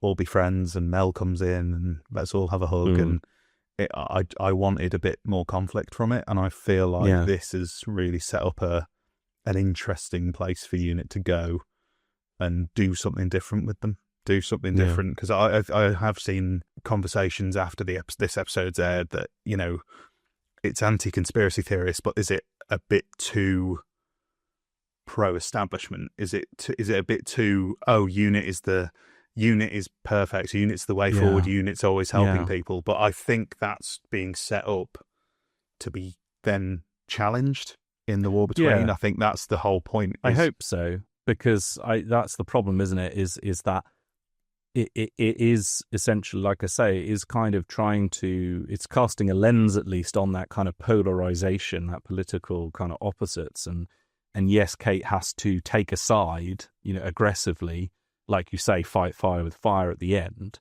all be friends and Mel comes in and let's all have a hug. And I wanted a bit more conflict from it. And I feel like this has really set up an interesting place for Unit to go and do something different with them. Do something different, because I have seen conversations after this episode's aired that, it's anti-conspiracy theorist, but is it a bit too pro-establishment? Is it a bit too, Unit is perfect, Unit's the way forward, Unit's always helping people, but I think that's being set up to be then challenged in the war between. I think that's the whole point. I hope so, because that's the problem, isn't it? Is that it is essentially, like I say, is kind of it's casting a lens at least on that kind of polarization, that political kind of opposites. And yes, Kate has to take a side, aggressively, like you say, fight fire with fire at the end.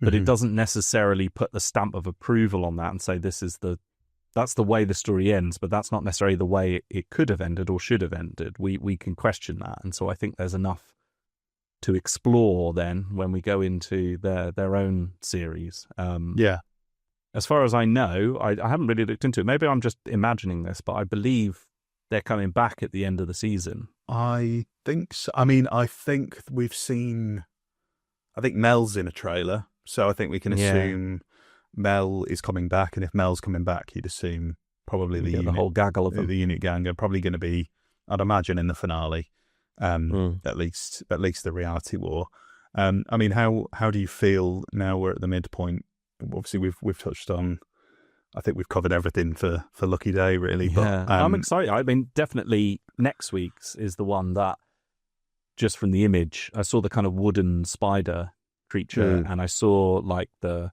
But it doesn't necessarily put the stamp of approval on that and say that's the way the story ends, but that's not necessarily the way it could have ended or should have ended. We can question that. And so I think there's enough to explore then when we go into their own series. As far as I know, I haven't really looked into it. Maybe I'm just imagining this, but I believe they're coming back at the end of the season. I think so. I mean, I think Mel's in a trailer, so I think we can assume Mel is coming back, and if Mel's coming back, you'd assume probably the whole gaggle of them. The Unit gang are probably going to be, I'd imagine, in the finale. At least the reality war. I mean, how do you feel now we're at the midpoint? Obviously, we've touched on. I think we've covered everything for Lucky Day, really. But I'm excited. I mean, definitely next week's is the one that, just from the image, I saw the kind of wooden spider creature, and I saw like the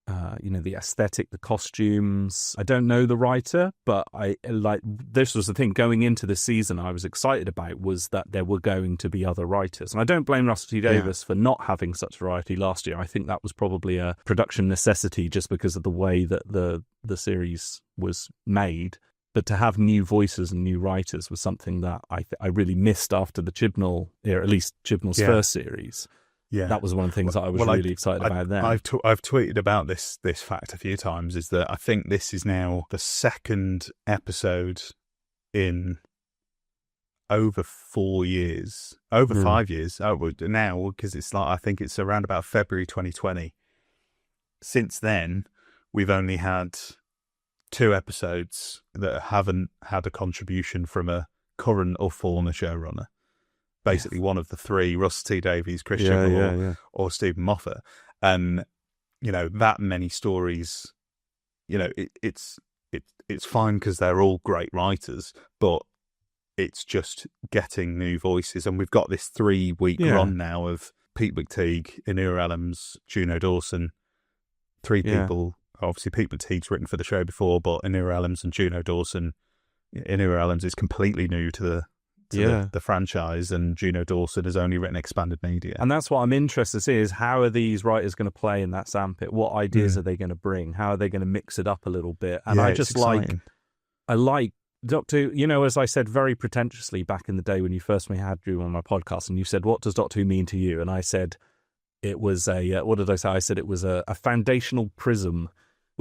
the aesthetic, the costumes. I don't know the writer, but this was the thing going into the season I was excited about, was that there were going to be other writers. And I don't blame Russell T Davies for not having such variety last year. I think that was probably a production necessity just because of the way that the series was made. But to have new voices and new writers was something that I really missed after the Chibnall era, at least Chibnall's first series. Yeah, that was one of the things that I was really excited about then. I've tweeted about this fact a few times, is that I think this is now the second episode in over 4 years, over 5 years now, because it's like, I think it's around about February 2020. Since then, we've only had 2 episodes that haven't had a contribution from a current or former showrunner. Basically, one of the 3, Russ T Davies, Christian or Stephen Moffat. And, that many stories, it's fine because they're all great writers, but it's just getting new voices. And we've got this 3-week run now of Pete McTeague, Inura Ellams, Juno Dawson, 3 people. Obviously, Pete McTeague's written for the show before, but Inura Ellams and Juno Dawson. Inura Ellams is completely new to the franchise, and Juno Dawson has only written expanded media. And that's what I'm interested to see, is how are these writers going to play in that sandpit? What ideas are they going to bring? How are they going to mix it up a little bit? And I just I like Doctor Who, as I said very pretentiously back in the day when you first had Drew on my podcast, and you said, what does Doctor Who mean to you? And I said, it was what did I say? I said it was a foundational prism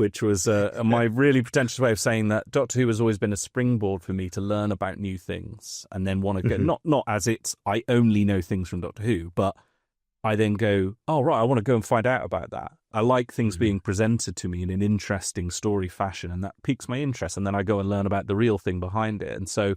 which was my really pretentious way of saying that Doctor Who has always been a springboard for me to learn about new things and then want to go, not as it's, I only know things from Doctor Who, but I then go, oh, right, I want to go and find out about that. I like things being presented to me in an interesting story fashion, and that piques my interest. And then I go and learn about the real thing behind it. And so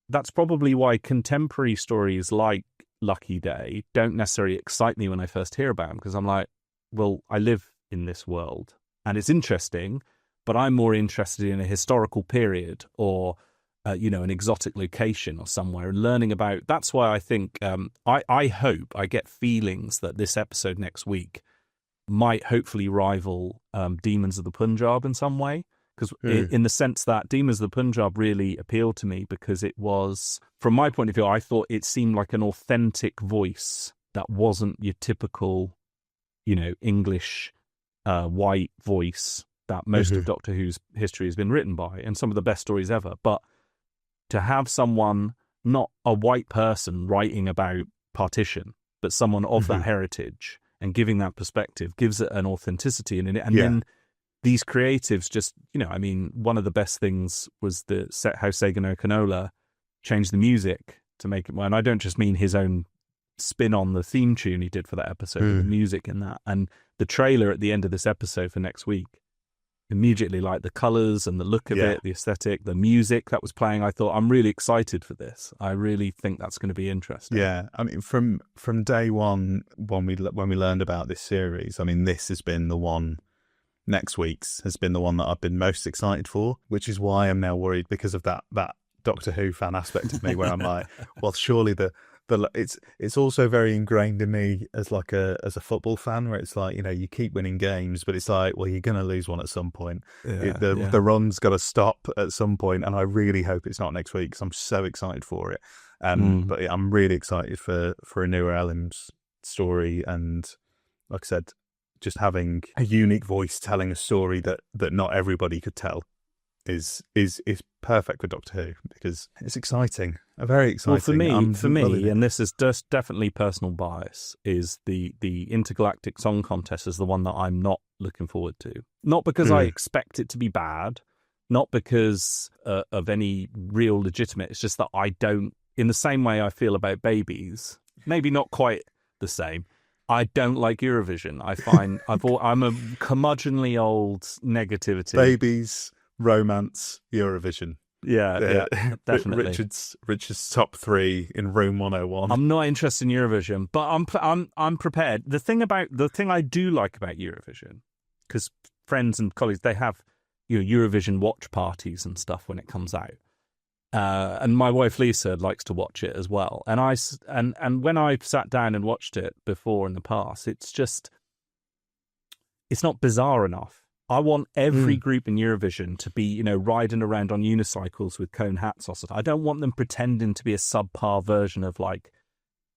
that's probably why contemporary stories like Lucky Day don't necessarily excite me when I first hear about them, because I'm like, well, I live in this world and it's interesting, but I'm more interested in a historical period or an exotic location or somewhere, and learning about. That's why I think I hope I get feelings that this episode next week might hopefully rival Demons of the Punjab in some way, because in the sense that Demons of the Punjab really appealed to me because it was, from my point of view, I thought it seemed like an authentic voice that wasn't your typical, English white voice that most of Doctor Who's history has been written by, and some of the best stories ever. But to have someone, not a white person, writing about partition, but someone of that heritage and giving that perspective gives it an authenticity in it. And then these creatives just, one of the best things was how Segun Okanola changed the music to make it, and I don't just mean his own spin on the theme tune he did for that episode, but the music in that. And the trailer at the end of this episode for next week, immediately, like the colors and the look of it, the aesthetic, the music that was playing, I thought, I'm really excited for this. I really think that's going to be interesting. Yeah, I mean, from day one, when we learned about this series, I mean, this has been the one. Next week's has been the one that I've been most excited for, which is why I'm now worried because of that Doctor Who fan aspect of me, where I'm like, well, surely it's also very ingrained in me as a football fan, where it's like, you keep winning games, but it's like, well, you're going to lose one at some point. The run's got to stop at some point, and I really hope it's not next week because I'm so excited for it. But I'm really excited for a newer Ellim's story, and like I said, just having a unique voice telling a story that not everybody could tell is perfect for Doctor Who, because it's exciting, very exciting. Well, for me, and this is just definitely personal bias, is the intergalactic song contest is the one that I'm not looking forward to. Not because I expect it to be bad, not because of any real legitimate. It's just that I don't, in the same way I feel about babies, maybe not quite the same. I don't like Eurovision. I find I'm a curmudgeonly old negativity. Babies, romance, Eurovision. Yeah, definitely. Richard's top 3 in Room 101. I'm not interested in Eurovision, but I'm prepared. The thing I do like about Eurovision, because friends and colleagues, they have Eurovision watch parties and stuff when it comes out. And my wife Lisa likes to watch it as well. And when I've sat down and watched it before in the past, it's not bizarre enough. I want every group in Eurovision to be, riding around on unicycles with cone hats or something. I don't want them pretending to be a subpar version of like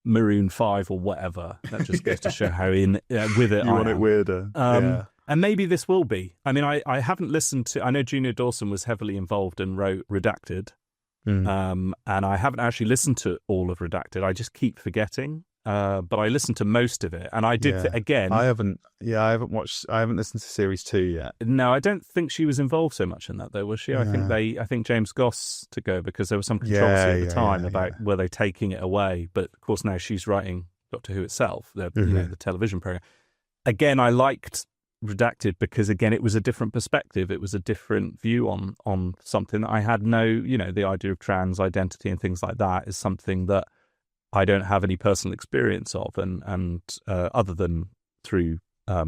Maroon 5 or whatever. That just goes to show how with it you want it weirder. And maybe this will be. I mean, I haven't listened to. I know Junior Dawson was heavily involved and wrote Redacted. And I haven't actually listened to all of Redacted. I just keep forgetting. But I listened to most of it, and I did again. I haven't listened to series 2 yet. No, I don't think she was involved so much in that, though, was she? Yeah. I think James Goss took over because there was some controversy at the time about were they taking it away. But of course now she's writing Doctor Who itself, the television program. Again, I liked Redacted because again it was a different perspective. It was a different view on something that I had the idea of trans identity and things like that is something that I don't have any personal experience of, and other than through as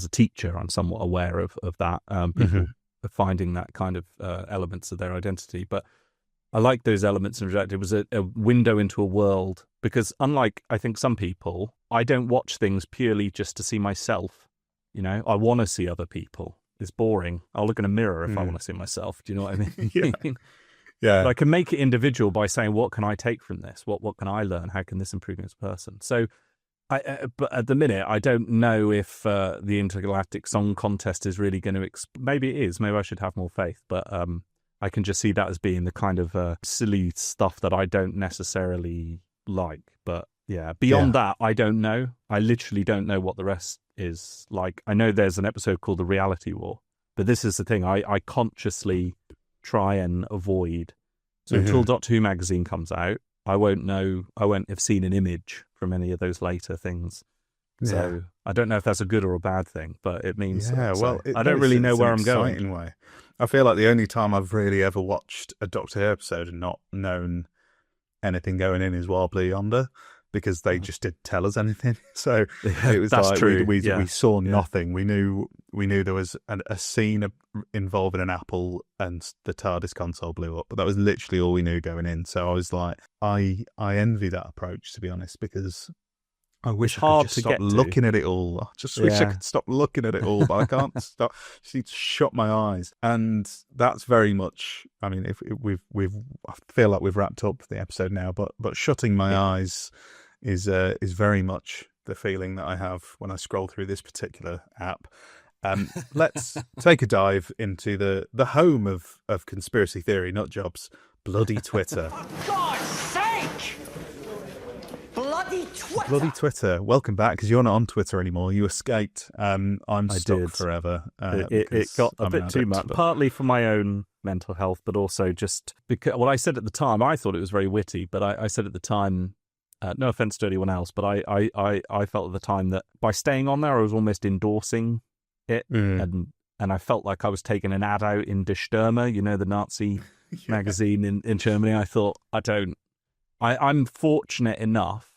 a teacher, I'm somewhat aware of that. People are finding that kind of elements of their identity, but I like those elements in Redacted. It was a window into a world, because unlike, I think, some people, I don't watch things purely just to see myself. I want to see other people. It's boring. I'll look in a mirror if I want to see myself. Do you know what I mean? Yeah. But I can make it individual by saying, what can I take from this? What can I learn? How can this improve me as a person? So, but at the minute, I don't know if the Intergalactic Song Contest is really going to... maybe it is. Maybe I should have more faith. But I can just see that as being the kind of silly stuff that I don't necessarily like. But Yeah. Beyond that, I don't know. I literally don't know what the rest is. Like, I know there's an episode called The Reality War, but this is the thing. I consciously try and avoid. So until Doctor Who magazine comes out, I won't know. I won't have seen an image from any of those later things. So I don't know if that's a good or a bad thing, but it means I don't really know where I'm going. Way. I feel like the only time I've really ever watched a Doctor Who episode and not known anything going in is Wild Blue Yonder, because they just didn't tell us anything. So it was that's like true. We saw nothing. We knew there was a scene involving an apple and the TARDIS console blew up, but that was literally all we knew going in. So I was like, I envy that approach, to be honest, because I wish I could just stop looking at it all. I just wish I could stop looking at it all, but I can't stop. I just need to shut my eyes. And that's very much, I mean, if I feel like we've wrapped up the episode now, but shutting my eyes is very much the feeling that I have when I scroll through this particular app. Let's take a dive into the home of conspiracy theory nut jobs, bloody Twitter. For God's sake! Bloody Twitter! Bloody Twitter. Welcome back, because you're not on Twitter anymore. You escaped. I'm stuck forever. It got a bit too much, partly for my own mental health, but also just because, well, I said at the time, I thought it was very witty, but I said at the time, no offense to anyone else, but I felt at the time that by staying on there, I was almost endorsing it, and I felt like I was taking an ad out in Die Stürmer, the Nazi magazine in Germany. I thought, I'm fortunate enough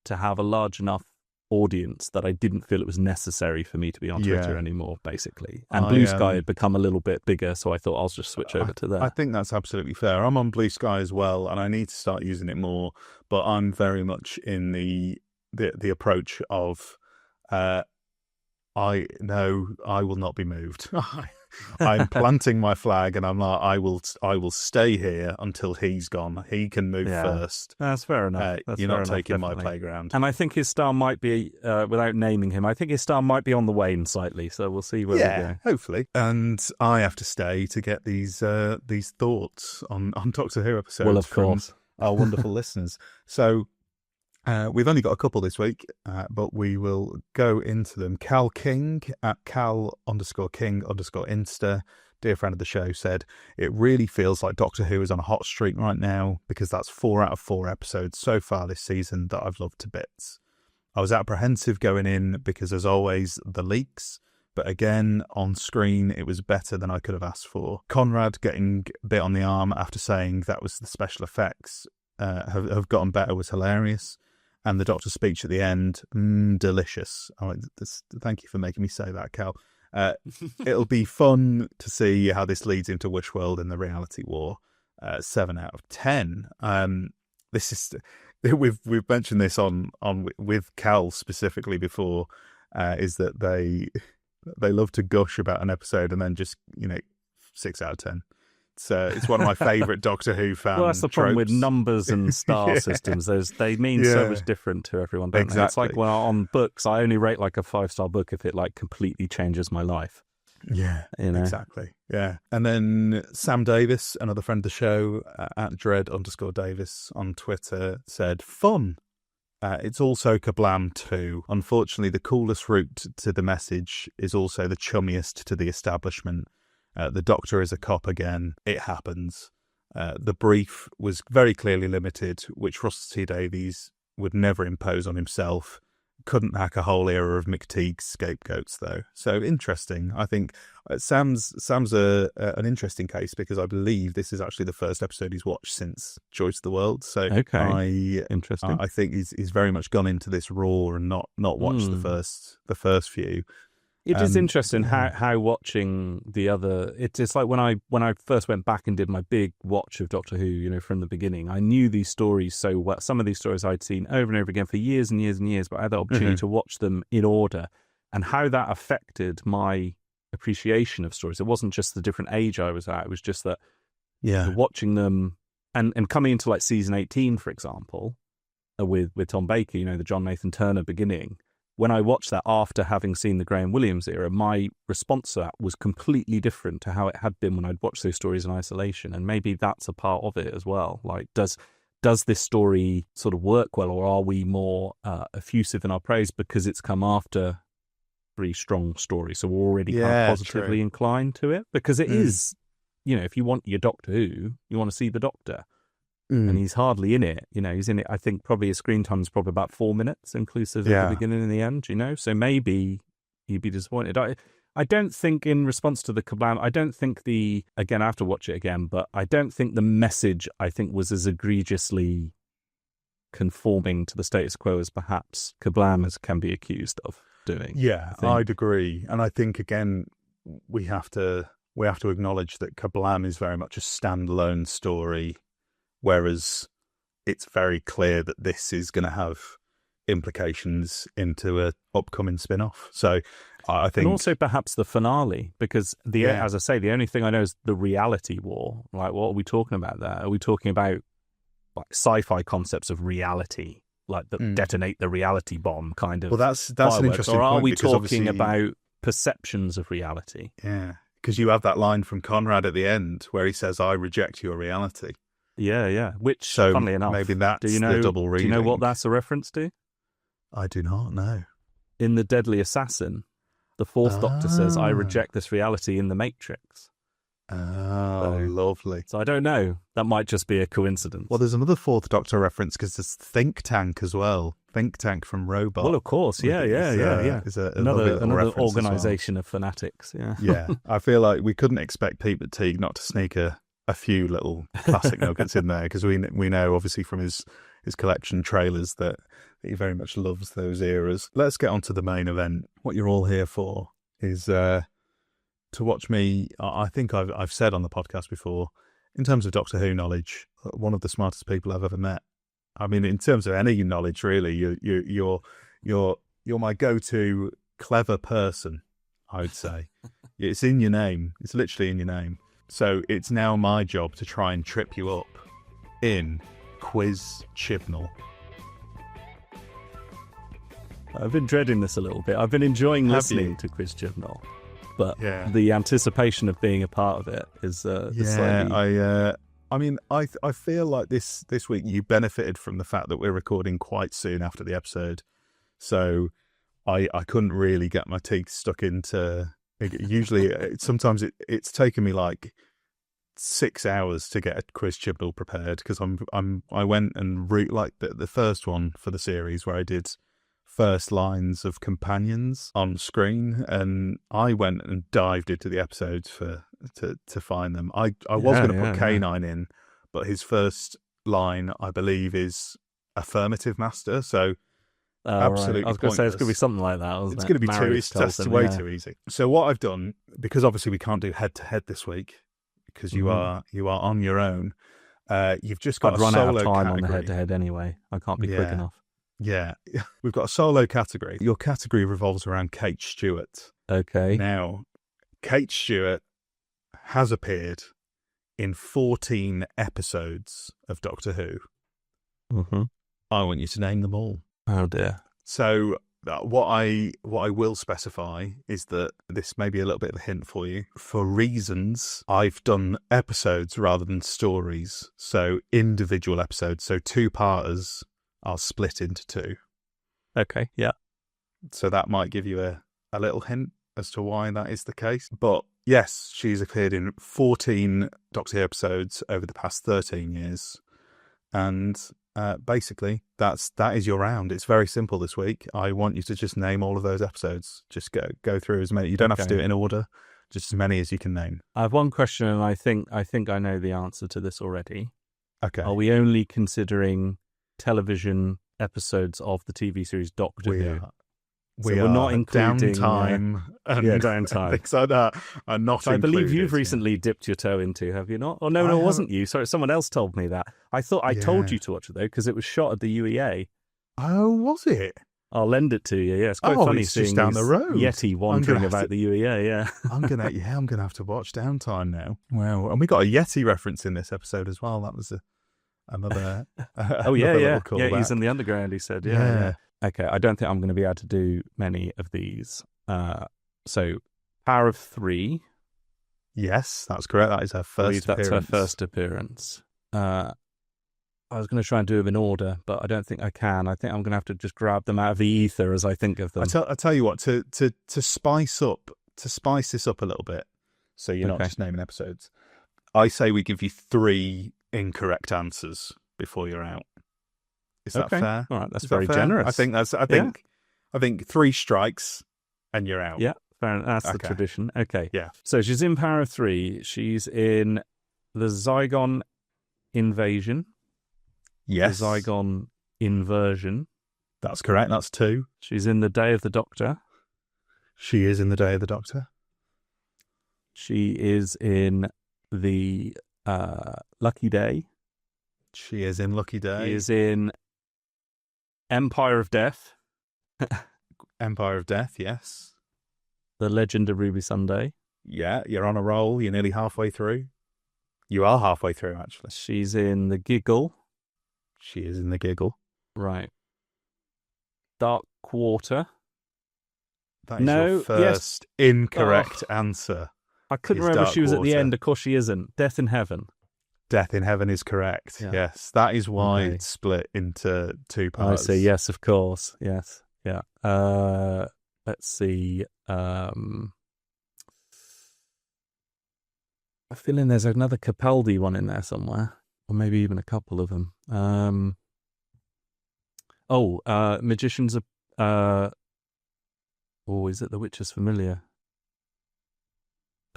to have a large enough audience that I didn't feel it was necessary for me to be on Twitter anymore, basically. And Blue Sky had become a little bit bigger, so I thought I'll just switch over to that. I think that's absolutely fair. I'm on Blue Sky as well, and I need to start using it more, but I'm very much in the approach of I will not be moved. I'm planting my flag, and I'm like, I will stay here until he's gone. He can move first. That's fair enough. You're not taking my playground. And I think his star might be, without naming him, I think his star might be on the wane slightly. So we'll see where we go. Hopefully. And I have to stay to get these thoughts on Doctor Who episodes. Well, of course, from our wonderful listeners. So. We've only got a couple this week, but we will go into them. Cal King at Cal_King_Insta, dear friend of the show, said, it really feels like Doctor Who is on a hot streak right now, because that's 4 out of 4 episodes so far this season that I've loved to bits. I was apprehensive going in because, as always, the leaks, but again, on screen, it was better than I could have asked for. Conrad getting bit on the arm after saying that was the special effects have gotten better was hilarious. And the Doctor's speech at the end, delicious. Thank you for making me say that, Cal. It'll be fun to see how this leads into Wishworld and the Reality War. 7 out of 10. This is we've mentioned this on with Cal specifically before. Is that they love to gush about an episode and then just 6 out of 10. It's one of my favourite Doctor Who fan Well, that's the problem tropes. with numbers and star systems. They mean so much different to everyone, don't they? It's like, well, on books, I only rate like a 5-star book if it like completely changes my life. Yeah, exactly. Yeah. And then Sam Davis, another friend of the show, at Dread_Davis on Twitter, said, fun. It's also Kablam too. Unfortunately, the coolest route to the message is also the chummiest to the establishment. The Doctor is a cop again. It happens. The brief was very clearly limited, which Russell T Davies would never impose on himself. Couldn't hack a whole era of McTeague's scapegoats, though. So interesting. I think Sam's an interesting case, because I believe this is actually the first episode he's watched since Choice of the World. So interesting. I think he's very much gone into this raw and not watched the first few. It is interesting how watching the other. It's like when I first went back and did my big watch of Doctor Who, from the beginning. I knew these stories so well. Some of these stories I'd seen over and over again for years and years and years, but I had the opportunity to watch them in order, and how that affected my appreciation of stories. It wasn't just the different age I was at. It was just that watching them and coming into like season 18, for example, with Tom Baker, the John Nathan Turner beginning. When I watched that after having seen the Graham Williams era, my response to that was completely different to how it had been when I'd watched those stories in isolation. And maybe that's a part of it as well. Like, does does this story sort of work well, or are we more effusive in our praise because it's come after pretty strong story, so we're already kind of positively inclined to it? Because it is, if you want your Doctor Who, you want to see the Doctor. And he's hardly in it. He's in it, I think probably his screen time is probably about 4 minutes, inclusive at the beginning and the end, so maybe he'd be disappointed. I don't think, in response to the Kablam, I don't think again, I have to watch it again, but I don't think the message, was as egregiously conforming to the status quo as perhaps Kablam can be accused of doing. Yeah, I'd agree. And I think, again, we have to acknowledge that Kablam is very much a standalone story, whereas it's very clear that this is going to have implications into an upcoming spin-off. So I think... And also perhaps the finale, because, as I say, the only thing I know is the reality war. Like, what are we talking about there? Are we talking about like sci-fi concepts of reality, like that detonate the reality bomb kind of? Well, that's an interesting point. Or are we talking about perceptions of reality? Yeah, because you have that line from Conrad at the end where he says, "I reject your reality." Yeah. Which, funnily enough, maybe that's the double reading. Do you know what that's a reference to? I do not know. In The Deadly Assassin, the fourth Doctor says, "I reject this reality" in The Matrix. Oh, lovely. So I don't know. That might just be a coincidence. Well, there's another fourth Doctor reference because there's Think Tank as well. Think Tank from Robot. Well, of course. Yeah. Is another organisation of fanatics. Yeah. Yeah. I feel like we couldn't expect Pete Teague not to sneak a few little classic nuggets in there, because we know obviously from his collection trailers that he very much loves those eras. Let's get on to the main event. What you're all here for is to watch me. I think I've said on the podcast before, in terms of Doctor Who knowledge, one of the smartest people I've ever met. I mean, in terms of any knowledge, really, you're my go-to clever person, I would say. It's in your name. It's literally in your name. So it's now my job to try and trip you up in Quiz Chibnall. I've been dreading this a little bit. I've been enjoying listening to Quiz Chibnall, but the anticipation of being a part of it is slightly... I feel like this week you benefited from the fact that we're recording quite soon after the episode, so I couldn't really get my teeth stuck into... Usually, sometimes it's taken me like 6 hours to get a Quiz Chibnall prepared, because I went and like the first one for the series where I did first lines of companions on screen, and I went and dived into the episodes to find them. I was going to put K9 in, but his first line, I believe, is affirmative master, so absolutely right. I was going to say it's going to be something like that, wasn't it's going to be too easy. So what I've done, because obviously we can't do head-to-head this week, because you are on your own, you've just got I'd a run solo out of time category. On the head-to-head anyway. I can't be quick enough. Yeah, we've got a solo category. Your category revolves around Kate Stewart. Okay. Now, Kate Stewart has appeared in 14 episodes of Doctor Who. Mm-hmm. I want you to name them all. Oh dear. So what I will specify is that this may be a little bit of a hint for you. For reasons, I've done episodes rather than stories. So individual episodes. So two-parters are split into two. Okay, yeah. So that might give you a little hint as to why that is the case. But yes, she's appeared in 14 Doctor Who episodes over the past 13 years. And basically, that is your round. It's very simple this week. I want you to just name all of those episodes. Just go through as many. You don't have to do it in order. Just as many as you can name. I have one question, and I think I know the answer to this already. Okay. Are we only considering television episodes of the TV series Doctor Who? We're not including downtime. Downtime. Things like that are not so I believe included, you've recently dipped your toe into, have you not? Oh, no, it wasn't you. Sorry, someone else told me that. I thought I told you to watch it, though, because it was shot at the UEA. Oh, was it? I'll lend it to you, yeah. It's quite funny it's seeing just down the road. Yeti wandering about the UEA, yeah. I'm gonna have to watch Downtime now. Wow. And we got a Yeti reference in this episode as well. That was another yeah. He's in the underground, he said. Yeah. Okay, I don't think I'm going to be able to do many of these. So, Power of Three. Yes, that's correct. That is her first appearance. That's her first appearance. I was going to try and do them in order, but I don't think I can. I think I'm going to have to just grab them out of the ether as I think of them. I tell you what, to spice this up a little bit, so you're not just naming episodes. I say we give you 3 incorrect answers before you're out. Is that fair? All right, that's very generous. I think 3 strikes and you're out. Yeah, fair enough. That's the tradition. Okay. Yeah. So she's in Power of Three. She's in the Zygon Invasion. Yes. The Zygon Inversion. That's correct. That's 2. She's in the Day of the Doctor. She is in the Day of the Doctor. She is in the Lucky Day. She is in Lucky Day. She is in Empire of Death. Empire of Death, yes. The Legend of Ruby Sunday. Yeah, you're on a roll. You're nearly halfway through. You are halfway through, actually. She's in the Giggle. She is in the Giggle. Right. Dark Quarter. That is your first incorrect answer. I couldn't remember if she was at the end. Of course she isn't. Death in Heaven. Death in Heaven is correct. Yeah. Yes. That is why it's split into 2 parts. I see. Yes, of course. Yes. Yeah. Let's see. I'm feeling there's another Capaldi one in there somewhere. Or maybe even a couple of them. Magicians of... is it The Witcher's Familiar?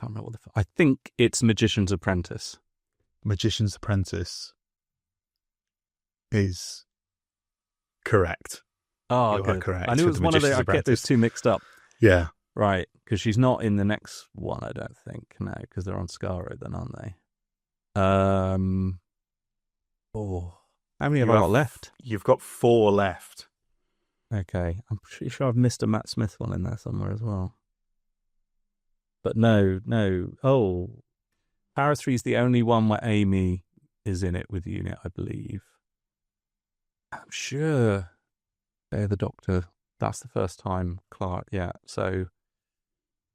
Can't remember I think it's Magician's Apprentice. Magician's Apprentice is correct. Oh, you are correct. I knew it was one of the... I get those 2 mixed up. Yeah. Right, because she's not in the next one, I don't think. No, because they're on Skaro then, aren't they? How many have I got left? You've got 4 left. Okay, I'm pretty sure I've missed a Matt Smith one in there somewhere as well. But no. Oh, Power 3 is the only one where Amy is in it with Unit, I believe. I'm sure they're the Doctor. That's the first time Clark, yeah. So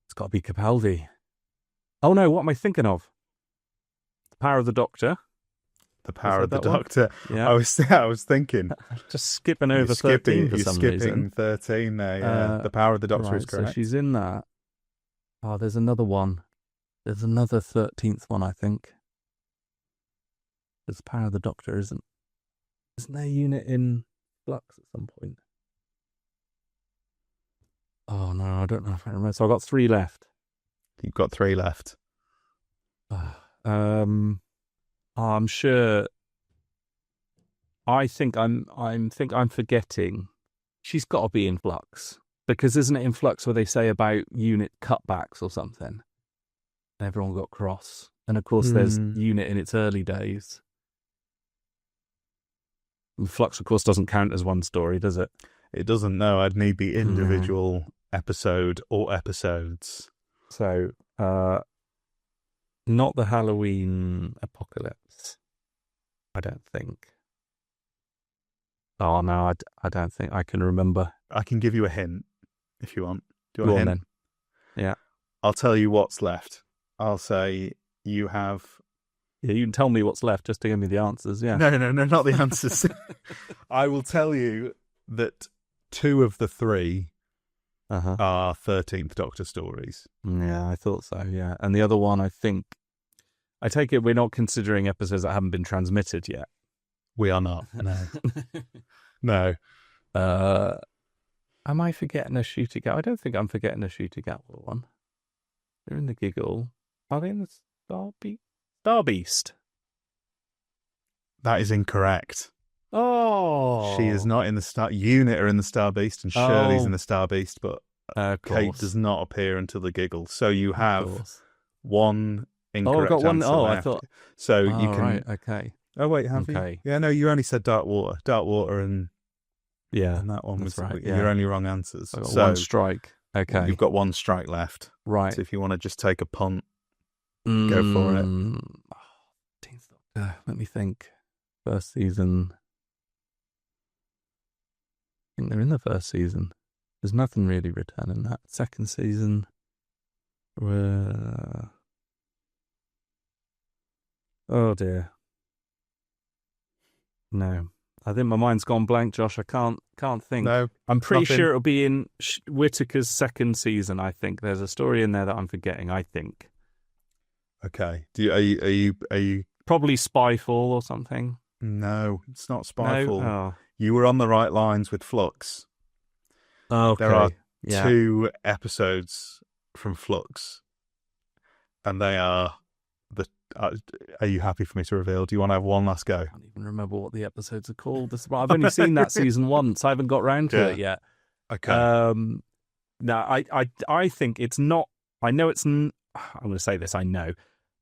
it's got to be Capaldi. Oh no, what am I thinking of? The Power of the Doctor. The Power of the Doctor. Yeah. I was thinking. Just skipping over 13 for some reason. You're skipping 13 there, yeah. The Power of the Doctor is correct. So she's in that. Oh, there's another one. There's another 13th one, I think. There's the Power of the Doctor, isn't there Unit in Flux at some point? Oh, no, I don't know if I remember. So I've got 3 left. You've got 3 left. I'm sure. I think I'm forgetting. She's got to be in Flux, because isn't it in Flux where they say about unit cutbacks or something? And everyone got cross, and of course there's Unit in its early days. And Flux, of course, doesn't count as one story, does it? It doesn't. No, I'd need the individual episode or episodes. So, not the Halloween apocalypse, I don't think. Oh, no, I don't think I can remember. I can give you a hint if you want. Do you Go want on a hint? Then. Yeah. I'll tell you what's left. I'll say you have... Yeah, you can tell me what's left just to give me the answers, yeah. No, not the answers. I will tell you that 2 of the 3 are 13th Doctor stories. Yeah, I thought so, yeah. And the other one, I take it we're not considering episodes that haven't been transmitted yet. We are not, no. No. Am I forgetting a Shooter Gatwa? I don't think I'm forgetting a Shooter Gatwa one. They're in the Giggle. Are they in the Star Beast? That is incorrect. Oh. She is not in the Star... Unit are in the Star Beast and Shirley's in the Star Beast, but Kate does not appear until the Giggle. So you have 1 incorrect I've got one. answer left. I thought... So you can... Right, okay. Oh, wait, have you? Yeah, no, you only said Dark Water and... Yeah, and that one was right, your only wrong answers. I got 1 strike. Okay. You've got 1 strike left. Right. So if you want to just take a punt, go for it. 13th Doctor. Let me think. First season. I think they're in the first season. There's nothing really returning that. Second season. Oh dear. No. I think my mind's gone blank, Josh. I can't think. No, I'm pretty nothing? sure it'll be in Whittaker's second season. I think there's a story in there that I'm forgetting. I think Okay. Are you? probably Spyfall or something. No, it's not Spyfall. No? You were on the right lines with Flux. Oh, okay. There are Yeah. 2 episodes from Flux, and they are the. Are you happy for me to reveal? Do you want to have one last go? I can't even remember what the episodes are called. I've only seen that season once. I haven't got round to it yet. Okay. No, I think it's not. I know it's. I'm going to say this. I know.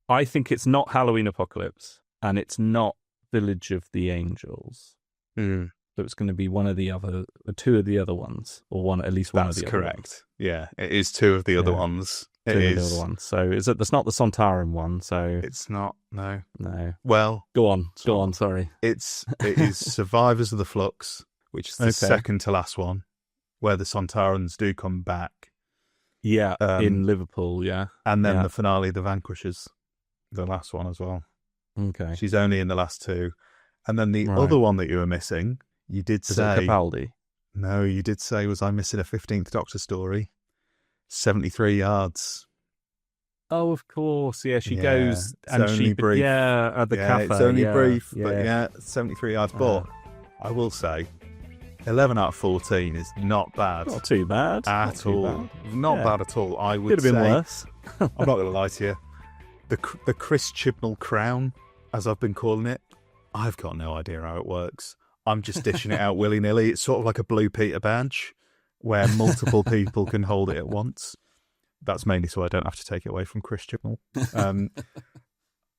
I think it's not Halloween Apocalypse, and it's not Village of the Angels. So it's going to be one of the other, 2 of the other ones, or at least one of the other ones. That's correct. Yeah, it is 2 of the other ones. It 2 is. of the other ones. So is it? That's not the Sontaran one. So It's not. No. no. Well, Go on. Sorry. it is Survivors of the Flux, which is the Okay. second to last one, where the Sontarans do come back, Yeah, in Liverpool. Yeah. and then Yeah. the finale, the Vanquishers, the last one as well. Okay. She's only in the last 2, and then the Right. other one that you were missing, you did Is it say. Capaldi? No, you did say, was I missing a 15th Doctor story? 73 yards. Oh, of course. Yeah, she Yeah, goes it's and only brief. Yeah, at the cafe. It's only yeah, brief, yeah. but yeah, 73 yards. But I will say, 11 out of 14 is not bad Not too bad. Not at too all. bad. Not Yeah. bad at all. I would Could have been say, worse. I'm not going to lie to you, the Chris Chibnall crown, as I've been calling it, I've got no idea how it works. I'm just dishing it out willy-nilly. It's sort of like a Blue Peter badge, where multiple people can hold it at once. That's mainly so I don't have to take it away from Chris Chibnall,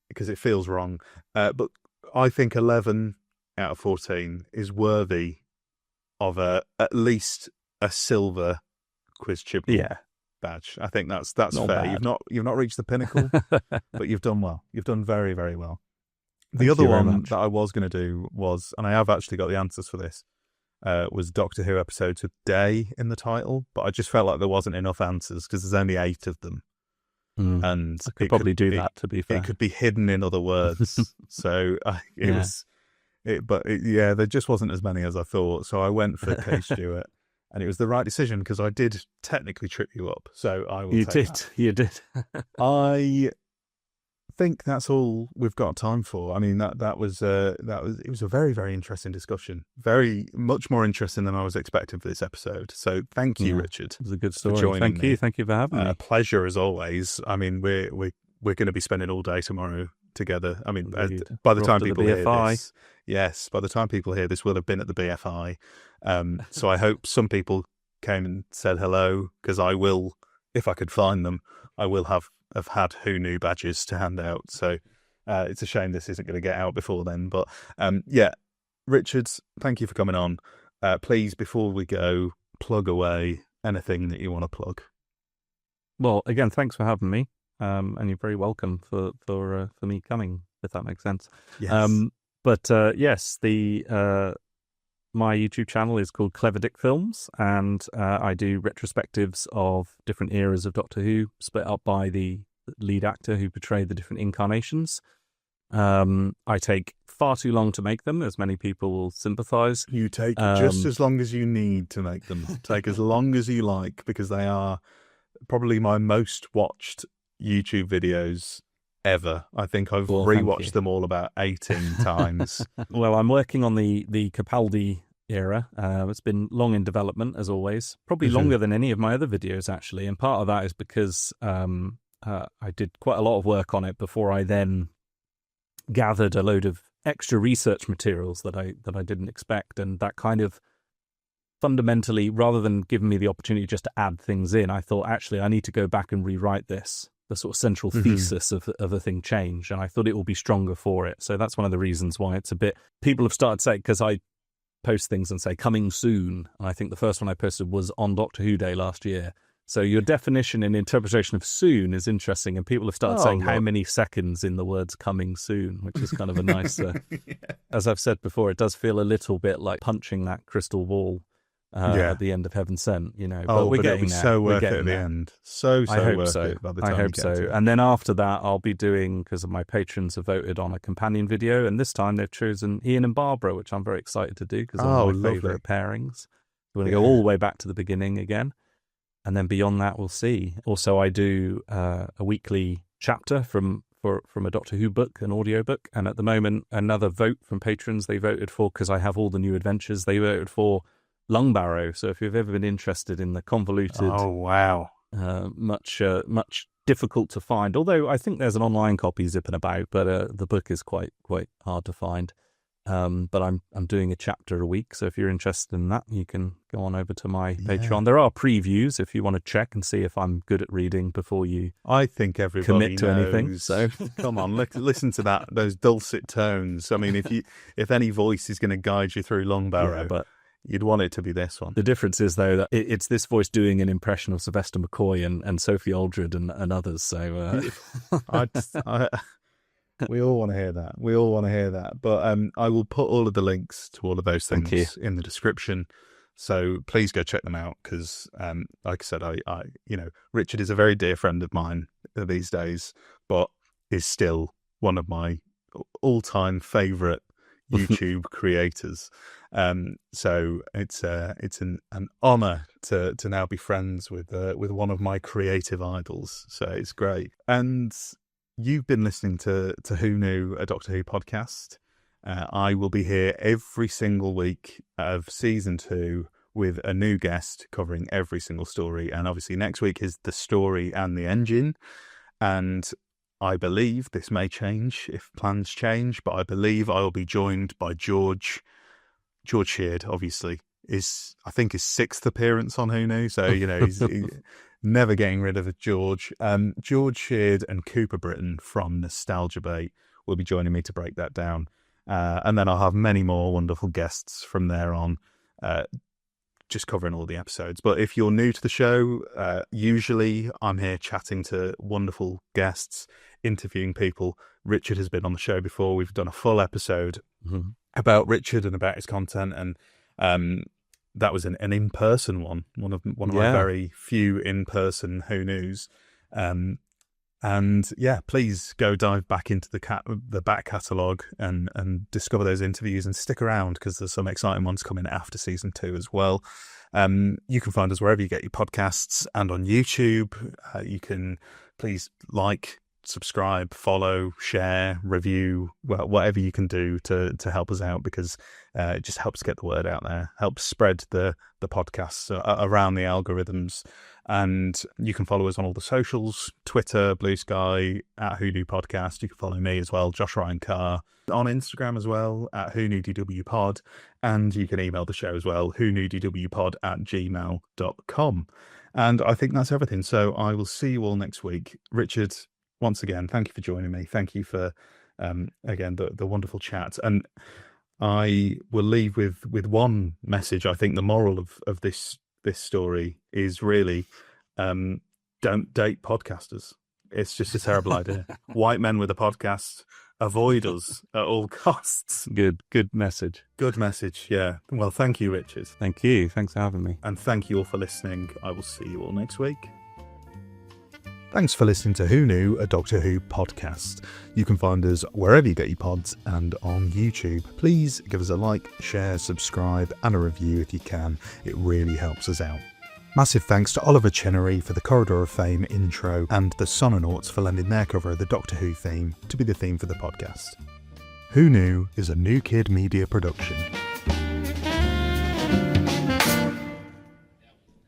because it feels wrong. But I think 11 out of 14 is worthy of at least a silver Quiz Chibnall Yeah. badge. I think that's Not fair. bad. You've not reached the pinnacle, but you've done well. You've done very, very well. The Thank other you very one much. that I was going to do was, and I have actually got the answers for this, was Doctor Who episodes with day in the title, but I just felt like there wasn't enough answers because there's only 8 of them. And I could probably do that, to be fair. It could be hidden in other words. So there just wasn't as many as I thought. So I went for Kay Stewart, and it was the right decision because I did technically trip you up. So I will. You take did. that. You did. I think that's all we've got time for. I mean, it was a very, very interesting discussion. Very much more interesting than I was expecting for this episode. So thank you, Richard. It was a good story. joining Thank me. you. Thank you for having me. A pleasure as always. I mean, we're going to be spending all day tomorrow together. I mean, Indeed. by the We're time off to the people hear BFI. this, yes, by the time people hear this, we'll have been at the BFI. So I hope some people came and said hello, because I will, if I could find them, I will have had Who Knew badges to hand out. So it's a shame this isn't going to get out before then. But Richard, thank you for coming on. Please, before we go, plug away anything that you want to plug. Well, again, thanks for having me. And you're very welcome for me coming, if that makes sense. Yes. Yes, my YouTube channel is called Clever Dick Films, and I do retrospectives of different eras of Doctor Who, split up by the lead actor who portrayed the different incarnations. I take far too long to make them, as many people will sympathise. You take just as long as you need to make them. Take as long as you like, because they are probably my most watched YouTube videos ever. I think I've rewatched them all about 18 times. Well, I'm working on the Capaldi era. It's been long in development, as always. Probably longer than any of my other videos, actually. And part of that is because I did quite a lot of work on it before I then gathered a load of extra research materials that I didn't expect, and that kind of fundamentally, rather than giving me the opportunity just to add things in, I thought, actually, I need to go back and rewrite this. The sort of central thesis of a thing changed, and I thought it will be stronger for it. So that's one of the reasons why it's a bit... People have started saying, because I post things and say, coming soon, and I think the first one I posted was on Doctor Who Day last year. So your definition and interpretation of soon is interesting, and people have started saying how many seconds in the words coming soon, which is kind of a nice... As I've said before, it does feel a little bit like punching that crystal ball at the end of Heaven Sent, you know. But we're it'll be so worth it at the end. So worth it by the time I you hope get so. to it. And then after that, I'll be doing, because my patrons have voted on a companion video, and this time they've chosen Ian and Barbara, which I'm very excited to do because they're one of my favourite pairings. We're going to go all the way back to the beginning again. And then beyond that, we'll see. Also, I do a weekly chapter from a Doctor Who book, an audiobook. And at the moment, another vote from patrons they voted for, because I have all the new adventures, they voted for Lungbarrow. So if you've ever been interested in the convoluted, much difficult to find, although I think there's an online copy zipping about, but the book is quite hard to find. But I'm doing a chapter a week, so if you're interested in that, you can go on over to my Patreon. There are previews if you want to check and see if I'm good at reading before you. I think everybody commit to knows. Anything. So come on, listen to those dulcet tones. I mean, if any voice is going to guide you through Lungbarrow, but you'd want it to be this one. The difference is, though, that it's this voice doing an impression of Sylvester McCoy and Sophie Aldred and others. So we all want to hear that. But I will put all of the links to all of those things in the description. So please go check them out, because, like I said, I Richard is a very dear friend of mine these days, but is still one of my all-time favourite YouTube creators. So it's an honour to now be friends with one of my creative idols. So it's great. And you've been listening to Who Knew, a Doctor Who podcast. I will be here every single week of season 2 with a new guest covering every single story. And obviously next week is the story and the engine. And I believe this may change if plans change, but I believe I will be joined by George Sheard, obviously, is I think his 6th appearance on Who Knew. So, he's never getting rid of George. George Sheard and Cooper Britton from Nostalgia Bait will be joining me to break that down. And then I'll have many more wonderful guests from there on, just covering all the episodes. But if you're new to the show, usually I'm here chatting to wonderful guests, interviewing people. Richard has been on the show before. We've done a full episode about Richard and about his content, and that was an in-person one of my very few in-person Who Knews. And yeah, please go dive back into the back catalogue and discover those interviews, and stick around, because there's some exciting ones coming after season 2 as well. You can find us wherever you get your podcasts and on YouTube. You can please subscribe, follow, share, review, whatever you can do to help us out, because it just helps get the word out there, helps spread the podcasts around the algorithms. And you can follow us on all the socials, Twitter, Blue Sky, at Who Knew Podcast. You can follow me as well, Josh Ryan Carr, on Instagram as well, at whoknewdwpod. And you can email the show as well, whoknewdwpod@gmail.com. And I think that's everything. So I will see you all next week. Richard, once again, thank you for joining me. Thank you for, again, the wonderful chat. And I will leave with one message. I think the moral of this story is really, don't date podcasters. It's just a terrible idea. White men with a podcast, avoid us at all costs. Good message. Good message, yeah. Well, thank you, Richard. Thank you. Thanks for having me. And thank you all for listening. I will see you all next week. Thanks for listening to Who Knew, a Doctor Who podcast. You can find us wherever you get your pods and on YouTube. Please give us a like, share, subscribe and a review if you can. It really helps us out. Massive thanks to Oliver Chenery for the Corridor of Fame intro, and the Sononauts for lending their cover of the Doctor Who theme to be the theme for the podcast. Who Knew is a New Kid Media production.